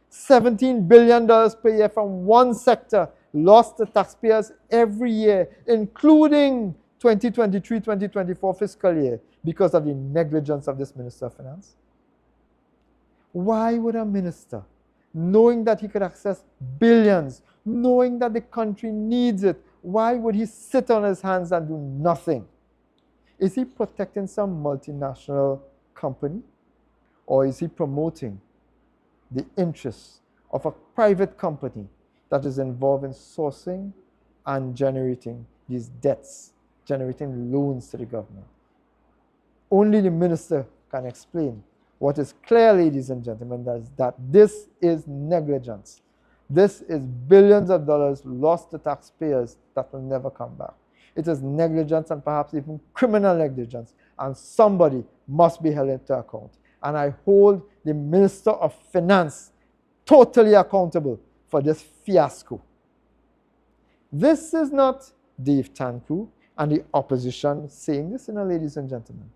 $17 billion per year from one sector lost to taxpayers every year, including 2023-2024 fiscal year, because of the negligence of this Minister of Finance. Why would a minister, knowing that he could access billions, knowing that the country needs it, why would he sit on his hands and do nothing? Is he protecting some multinational company? Or is he promoting the interests of a private company that is involved in sourcing and generating these debts, generating loans to the government? Only the minister can explain. What is clear, ladies and gentlemen, is that this is negligence. This is billions of dollars lost to taxpayers that will never come back. It is negligence and perhaps even criminal negligence, and somebody must be held to account. And I hold the Minister of Finance totally accountable for this fiasco. This is not Dave Tancoo and the opposition saying this, ladies and gentlemen.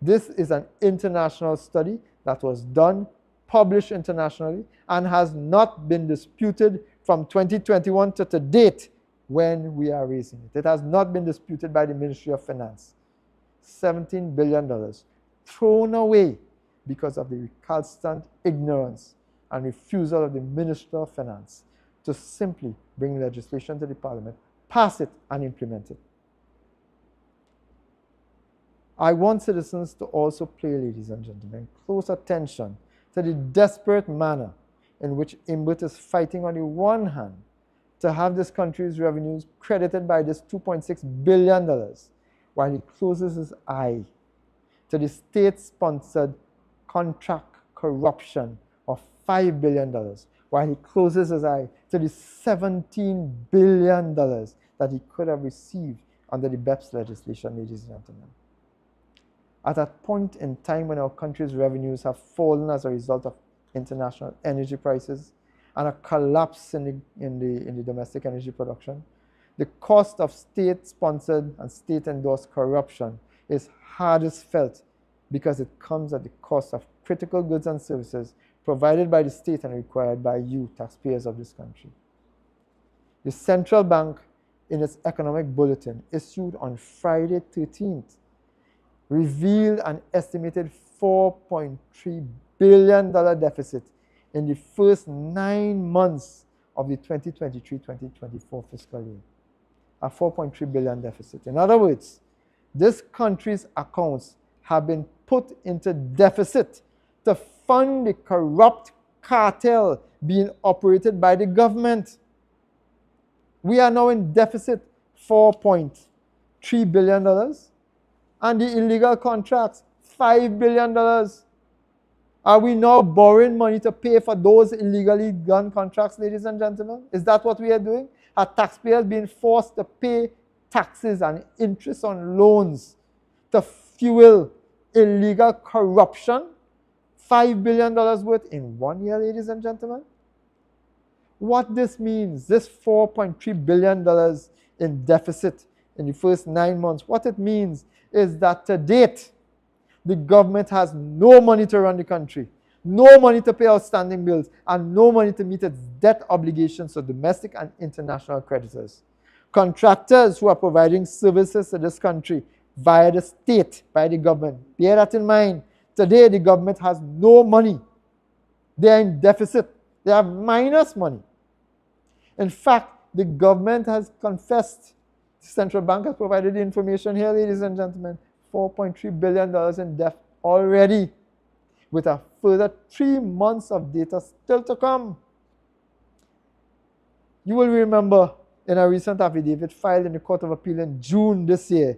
This is an international study that was done, published internationally, and has not been disputed from 2021 to date when we are raising it. It has not been disputed by the Ministry of Finance. $17 billion thrown away because of the recalcitrant ignorance and refusal of the Minister of Finance to simply bring legislation to the Parliament, pass it, and implement it. I want citizens to also pay, ladies and gentlemen, close attention to the desperate manner in which Imbert is fighting on the one hand to have this country's revenues credited by this $2.6 billion, while he closes his eye to the state-sponsored contract corruption of $5 billion, while he closes his eye to the $17 billion that he could have received under the BEPS legislation, ladies and gentlemen. At a point in time when our country's revenues have fallen as a result of international energy prices and a collapse in the domestic energy production, the cost of state-sponsored and state-endorsed corruption is hardest felt because it comes at the cost of critical goods and services provided by the state and required by you, taxpayers of this country. The central bank, in its economic bulletin issued on Friday 13th, revealed an estimated $4.3 billion deficit in the first 9 months of the 2023-2024 fiscal year. A $4.3 billion deficit. In other words, this country's accounts have been put into deficit to fund the corrupt cartel being operated by the government. We are now in deficit $4.3 billion. And the illegal contracts, $5 billion. Are we now borrowing money to pay for those illegally done contracts, ladies and gentlemen? Is that what we are doing? Are taxpayers being forced to pay taxes and interest on loans to fuel illegal corruption? $5 billion worth in 1 year, ladies and gentlemen? What this means, this $4.3 billion in deficit in the first 9 months, what it means is that to date, the government has no money to run the country, no money to pay outstanding bills, and no money to meet its debt obligations to domestic and international creditors. Contractors who are providing services to this country via the state, by the government. Bear that in mind. Today, the government has no money. They are in deficit. They have minus money. In fact, the government has confessed, the central bank has provided the information here, ladies and gentlemen, $4.3 billion in debt already, with a further 3 months of data still to come. You will remember in a recent affidavit filed in the Court of Appeal in June this year,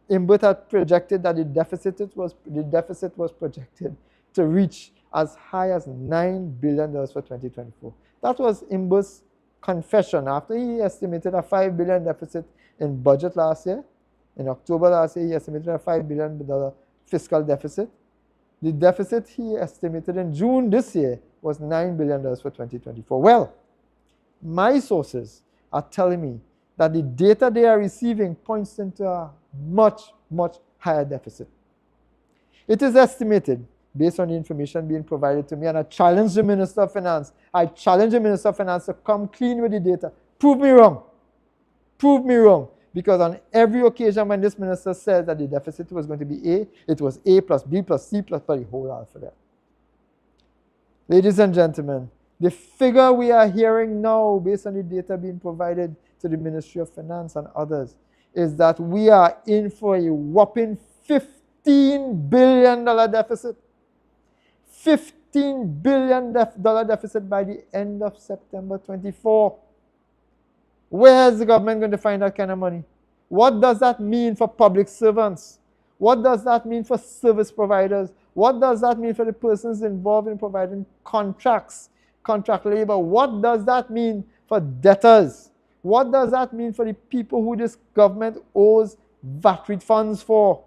Imbert had projected that the deficit was projected to reach as high as $9 billion for 2024. That was Imbert's confession after he estimated a $5 billion deficit in budget last year. In October last year, he estimated a $5 billion fiscal deficit. The deficit he estimated in June this year was $9 billion for 2024. Well, my sources are telling me that the data they are receiving points into a much, much higher deficit. It is estimated, based on the information being provided to me, and I challenge the Minister of Finance. I challenge the Minister of Finance to come clean with the data. Prove me wrong. Prove me wrong. Because on every occasion when this minister said that the deficit was going to be A, it was A plus B plus C plus the whole alphabet. Ladies and gentlemen, the figure we are hearing now, based on the data being provided to the Ministry of Finance and others, is that we are in for a whopping $15 billion deficit. $15 billion deficit by the end of September 24. Where is the government going to find that kind of money? What does that mean for public servants? What does that mean for service providers? What does that mean for the persons involved in providing contracts, contract labor? What does that mean for debtors? What does that mean for the people who this government owes VAT refunds for?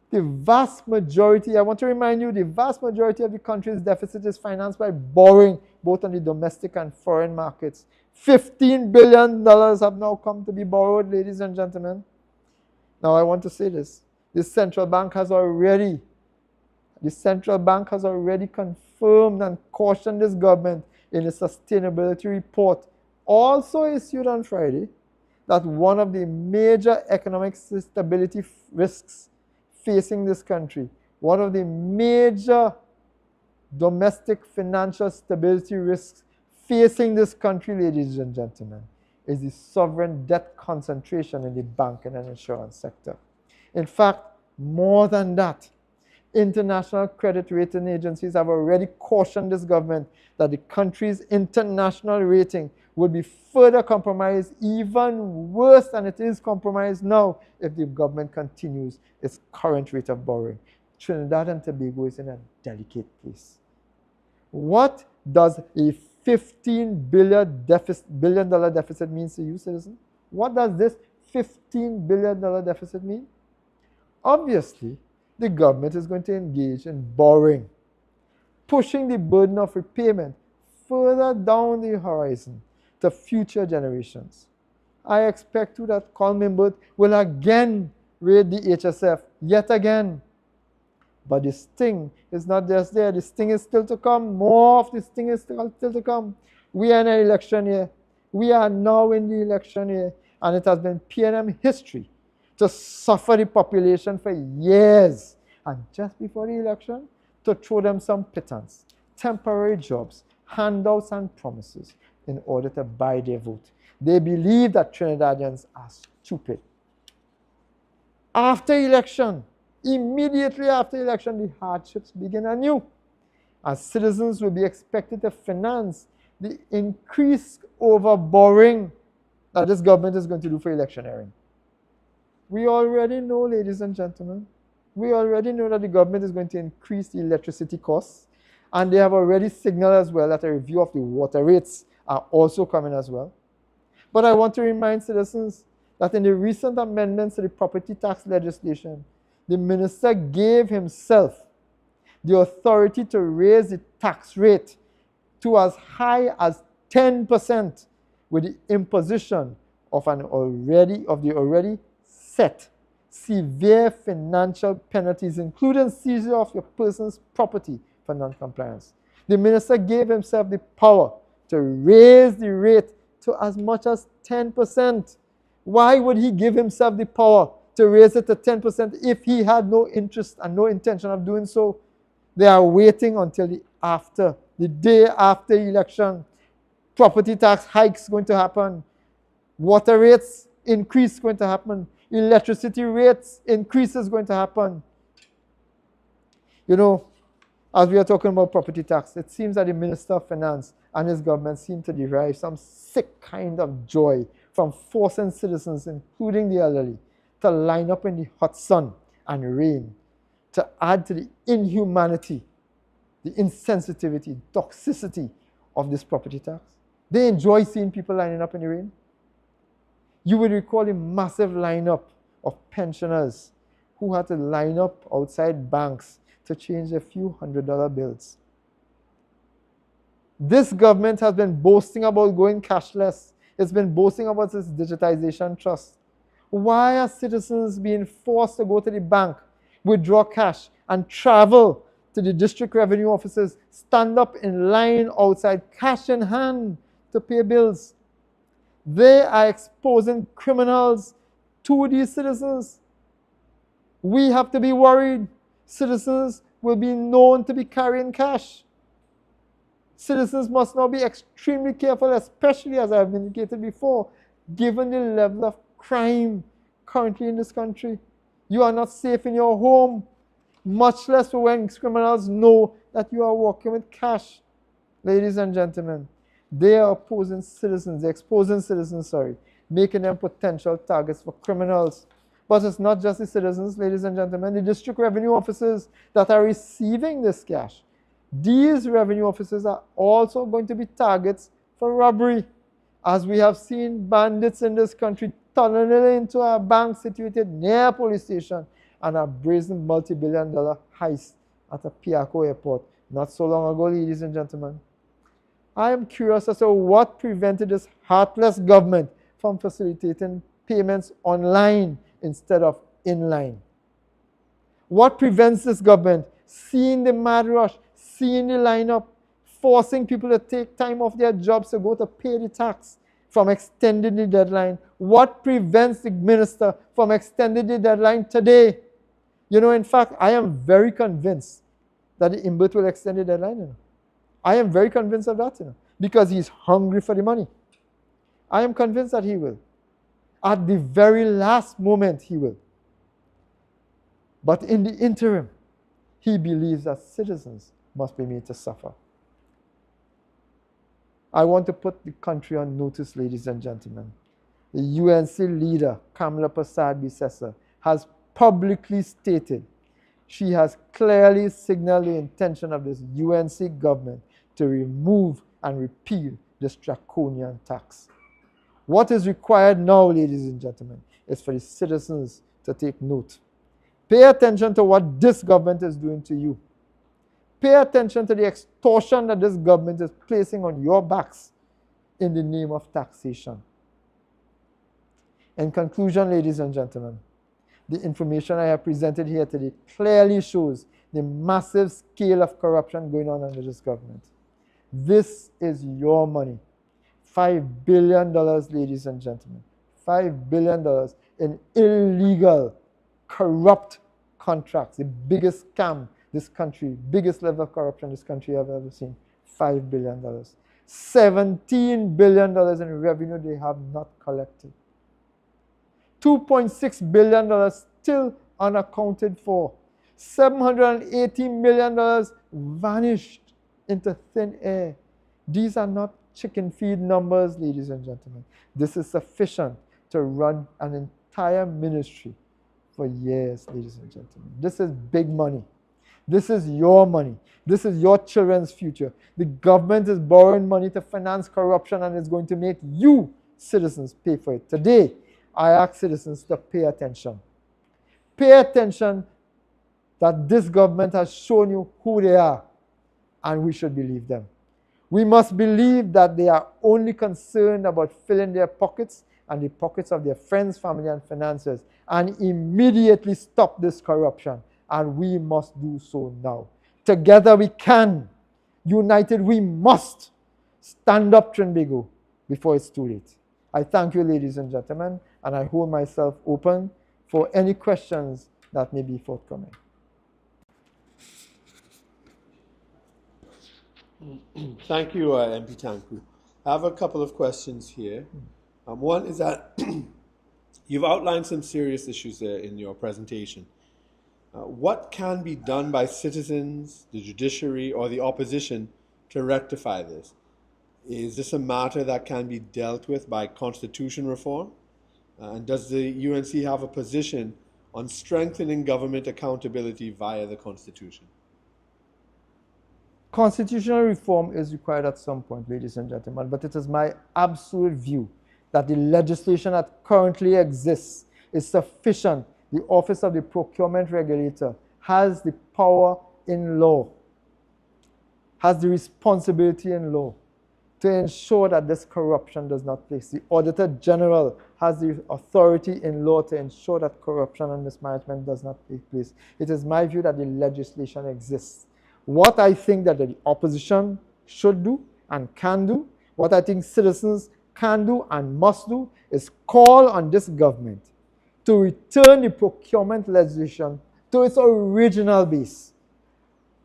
The vast majority, I want to remind you, the vast majority of the country's deficit is financed by borrowing, both on the domestic and foreign markets. $15 billion have now come to be borrowed, ladies and gentlemen. Now I want to say this. The central bank has already confirmed and cautioned this government in a sustainability report, also issued on Friday, that one of the major economic stability risks facing this country, one of the major domestic financial stability risks facing this country, ladies and gentlemen, is the sovereign debt concentration in the banking and insurance sector. In fact, more than that, international credit rating agencies have already cautioned this government that the country's international rating would be further compromised, even worse than it is compromised now, if the government continues its current rate of borrowing. Trinidad and Tobago is in a delicate place. What does a $15 billion deficit mean to you, citizen? What does this $15 billion deficit mean? Obviously, the government is going to engage in borrowing, pushing the burden of repayment further down the horizon to future generations. I expect too that Colm Imbert will again raid the HSF yet again. But the sting is not just there. The sting is still to come. More of the sting is still to come. We are in an election year. We are now in the election year. And it has been PNM history to suffer the population for years. And just before the election, to throw them some pittance, temporary jobs, handouts and promises in order to buy their vote. They believe that Trinidadians are stupid. After election, immediately after election, the hardships begin anew, as citizens will be expected to finance the increased over-borrowing that this government is going to do for electioneering. We already know, ladies and gentlemen, we already know that the government is going to increase the electricity costs, and they have already signaled as well that a review of the water rates are also coming as well. But I want to remind citizens that in the recent amendments to the property tax legislation, the minister gave himself the authority to raise the tax rate to as high as 10% with the imposition of the already set severe financial penalties, including seizure of your person's property for non-compliance. The minister gave himself the power to raise the rate to as much as 10%. Why would he give himself the power to raise it to 10% if he had no interest and no intention of doing so? They are waiting until the day after election. Property tax hikes going to happen. Water rates increase going to happen. Electricity rates increase is going to happen. You know, as we are talking about property tax, it seems that the Minister of Finance and his government seem to derive some sick kind of joy from forcing citizens, including the elderly, to line up in the hot sun and rain, to add to the inhumanity, the insensitivity, toxicity of this property tax. They enjoy seeing people lining up in the rain. You would recall a massive lineup of pensioners who had to line up outside banks to change a few $100 bills. This government has been boasting about going cashless. It's been boasting about its digitization trust. Why are citizens being forced to go to the bank, withdraw cash, and travel to the district revenue offices, stand up in line outside, cash in hand, to pay bills? They are exposing criminals to these citizens. We have to be worried. Citizens will be known to be carrying cash. Citizens must now be extremely careful, especially, as I have indicated before, given the level of crime currently in this country. You are not safe in your home, much less when criminals know that you are working with cash. Ladies and gentlemen, they are exposing citizens, making them potential targets for criminals. But it's not just the citizens, ladies and gentlemen, the district revenue officers that are receiving this cash. These revenue officers are also going to be targets for robbery, as we have seen bandits in this country tunneling into a bank situated near a police station and a brazen multi-billion-dollar heist at a Piaco airport not so long ago, ladies and gentlemen. I am curious as to what prevented this heartless government from facilitating payments online instead of inline. What prevents this government seeing the mad rush, seeing the lineup, forcing people to take time off their jobs to go to pay the tax, from extending the deadline? What prevents the minister from extending the deadline today? You know, in fact, I am very convinced that the IMBIT will extend the deadline. You know. I am very convinced of that, because he's hungry for the money. I am convinced that he will. At the very last moment, he will. But in the interim, he believes that citizens must be made to suffer. I want to put the country on notice, ladies and gentlemen. The UNC leader, Kamala Persad-Bissessar, has publicly stated she has clearly signaled the intention of this UNC government to remove and repeal this draconian tax. What is required now, ladies and gentlemen, is for the citizens to take note. Pay attention to what this government is doing to you. Pay attention to the extortion that this government is placing on your backs in the name of taxation. In conclusion, ladies and gentlemen, the information I have presented here today clearly shows the massive scale of corruption going on under this government. This is your money. $5 billion, ladies and gentlemen. $5 billion in illegal, corrupt contracts. The biggest scam this country, biggest level of corruption this country has ever seen. $5 billion. $17 billion in revenue they have not collected. $2.6 billion still unaccounted for. $780 million vanished into thin air. These are not chicken feed numbers, ladies and gentlemen. This is sufficient to run an entire ministry for years, ladies and gentlemen. This is big money. This is your money. This is your children's future. The government is borrowing money to finance corruption and is going to make you, citizens, pay for it. Today, I ask citizens to pay attention. Pay attention that this government has shown you who they are, and we should believe them. We must believe that they are only concerned about filling their pockets and the pockets of their friends, family, and financiers, and immediately stop this corruption. And we must do so now. Together we can. United we must. Stand up, Trinidad, before it's too late. I thank you, ladies and gentlemen, and I hold myself open for any questions that may be forthcoming. Thank you, MP Tancoo. I have a couple of questions here. One is that you've outlined some serious issues there in your presentation. What can be done by citizens, the judiciary, or the opposition to rectify this? Is this a matter that can be dealt with by constitution reform? And does the UNC have a position on strengthening government accountability via the Constitution? Constitutional reform is required at some point, ladies and gentlemen, but it is my absolute view that the legislation that currently exists is sufficient. The Office of the Procurement Regulator has the power in law, has the responsibility in law to ensure that this corruption does not place. The Auditor General has the authority in law to ensure that corruption and mismanagement does not take place. It is my view that the legislation exists. What I think that the opposition should do and can do, what I think citizens can do and must do, is call on this government to return the procurement legislation to its original base.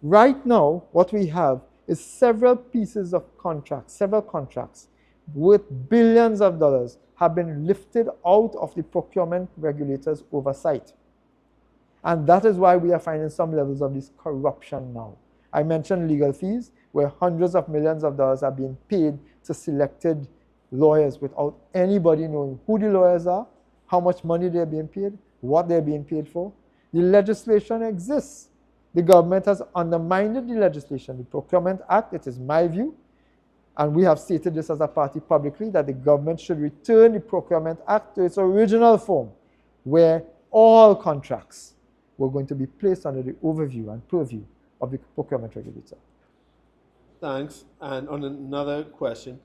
Right now, what we have is several pieces of contracts, several contracts worth billions of dollars have been lifted out of the procurement regulators' oversight. And that is why we are finding some levels of this corruption now. I mentioned legal fees, where hundreds of millions of dollars are being paid to selected lawyers without anybody knowing who the lawyers are, how much money they're being paid, what they're being paid for. The legislation exists. The government has undermined the legislation. The Procurement Act, it is my view, and we have stated this as a party publicly, that the government should return the Procurement Act to its original form, where all contracts were going to be placed under the overview and purview of the procurement regulator. Thanks. And on another question,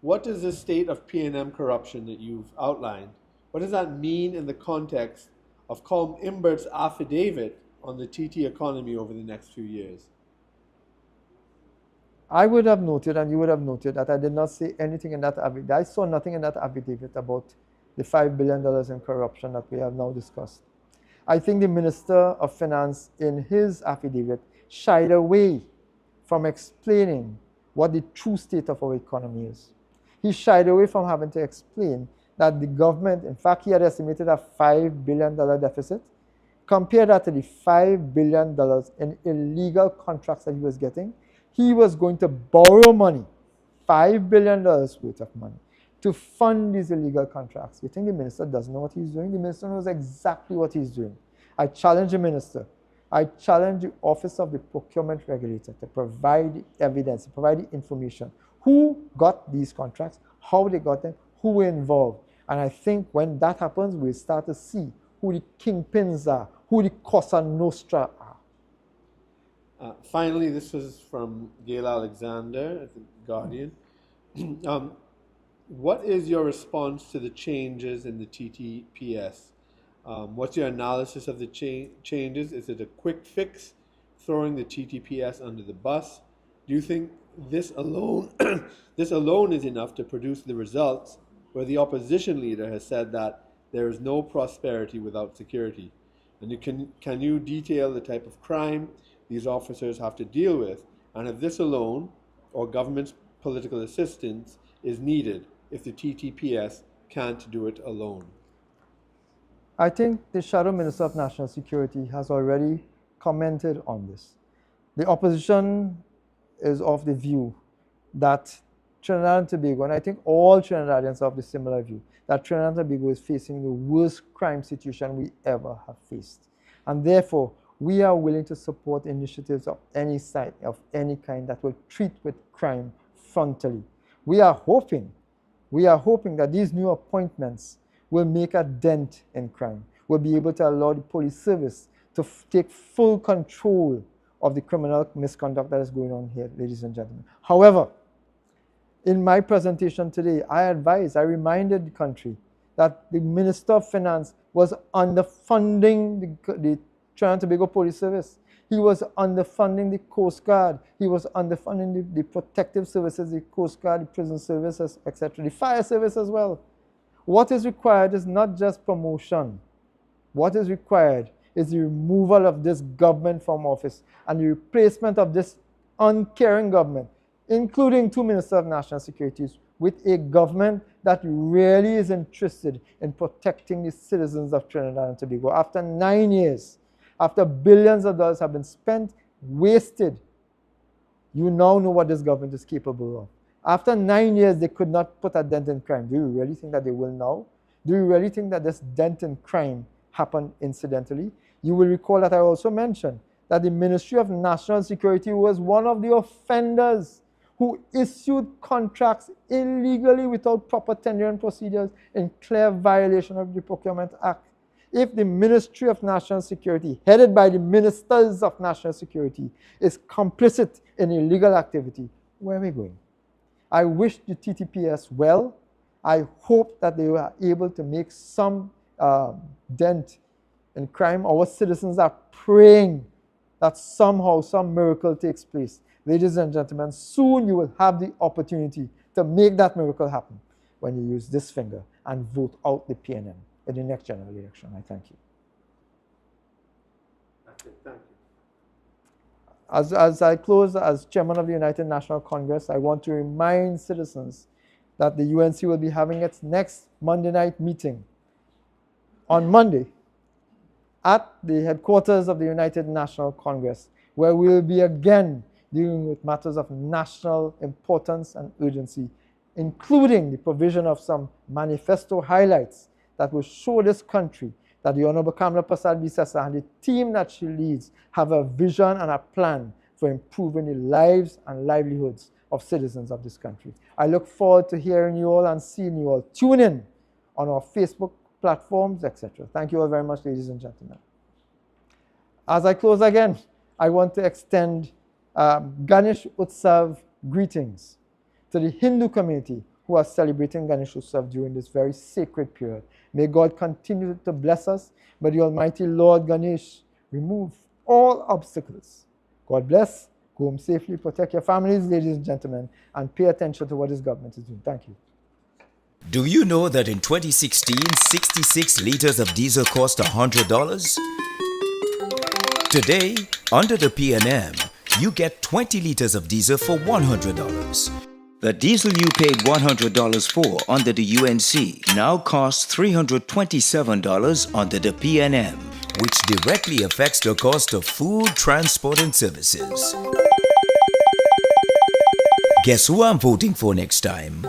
what is the state of P&M corruption that you've outlined? What does that mean in the context of Colm Imbert's affidavit on the TT economy over the next few years? I would have noted, and you would have noted, that I did not say anything in that affidavit. I saw nothing in that affidavit about the $5 billion in corruption that we have now discussed. I think the Minister of Finance, in his affidavit, shied away from explaining what the true state of our economy is. He shied away from having to explain that the government, in fact, he had estimated a $5 billion deficit. Compare that to the $5 billion in illegal contracts that he was getting. He was going to borrow money, $5 billion worth of money, to fund these illegal contracts. You think the minister doesn't know what he's doing? The minister knows exactly what he's doing. I challenge the minister. I challenge the Office of the Procurement Regulator to provide the evidence, to provide the information. Who got these contracts, how they got them, who were involved. And I think when that happens, we'll start to see who the kingpins are, who the Cosa Nostra are. Finally, this was from Gail Alexander at the Guardian. What is your response to the changes in the TTPS? What's your analysis of the changes? Is it a quick fix, throwing the TTPS under the bus? Do you think this alone, this alone is enough to produce the results where the opposition leader has said that there is no prosperity without security? And can you detail the type of crime these officers have to deal with, and if this alone, or government's political assistance, is needed if the TTPS can't do it alone? I think the Shadow Minister of National Security has already commented on this. The opposition is of the view that Trinidad and Tobago, and I think all Trinidadians are of the similar view, that Trinidad and Tobago is facing the worst crime situation we ever have faced. And therefore, we are willing to support initiatives of any side, of any kind, that will treat with crime frontally. We are hoping that these new appointments will make a dent in crime, will be able to allow the police service to take full control of the criminal misconduct that is going on here, ladies and gentlemen. However, in my presentation today, I reminded the country that the Minister of Finance was underfunding the Trinidad and Tobago Police Service. He was underfunding the Coast Guard. He was underfunding the protective services, the Coast Guard, the prison services, etc., the fire service as well. What is required is not just promotion. What is required is the removal of this government from office and the replacement of this uncaring government, including 2 ministers of national security, with a government that really is interested in protecting the citizens of Trinidad and Tobago. After 9 years, after billions of dollars have been spent, wasted, you now know what this government is capable of. After 9 years, they could not put a dent in crime. Do you really think that they will now? Do you really think that this dent in crime happened incidentally? You will recall that I also mentioned that the Ministry of National Security was one of the offenders who issued contracts illegally without proper tendering procedures in clear violation of the Procurement Act. If the Ministry of National Security, headed by the Ministers of National Security, is complicit in illegal activity, where are we going? I wish the TTPS well. I hope that they are able to make some dent in crime. Our citizens are praying that somehow some miracle takes place. Ladies and gentlemen, soon you will have the opportunity to make that miracle happen when you use this finger and vote out the PNM in the next general election. I thank you. That's it. Thank you. As I close as chairman of the United National Congress, I want to remind citizens that the UNC will be having its next Monday night meeting on Monday at the headquarters of the United National Congress, where we will be again dealing with matters of national importance and urgency, including the provision of some manifesto highlights that will show this country that the Honorable Kamala Prasad-Bisesa and the team that she leads have a vision and a plan for improving the lives and livelihoods of citizens of this country. I look forward to hearing you all and seeing you all. Tune in on our Facebook platforms, etc. Thank you all very much, ladies and gentlemen. As I close again, I want to extend Ganesh Utsav greetings to the Hindu community who are celebrating Ganesh Utsav during this very sacred period. May God continue to bless us. May the Almighty Lord Ganesh remove all obstacles. God bless. Go home safely. Protect your families, ladies and gentlemen, and pay attention to what this government is doing. Thank you. Do you know that in 2016, 66 liters of diesel cost $100? Today, under the PNM, you get 20 liters of diesel for $100. The diesel you paid $100 for under the UNC now costs $327 under the PNM, which directly affects the cost of food, transport, and services. Guess who I'm voting for next time?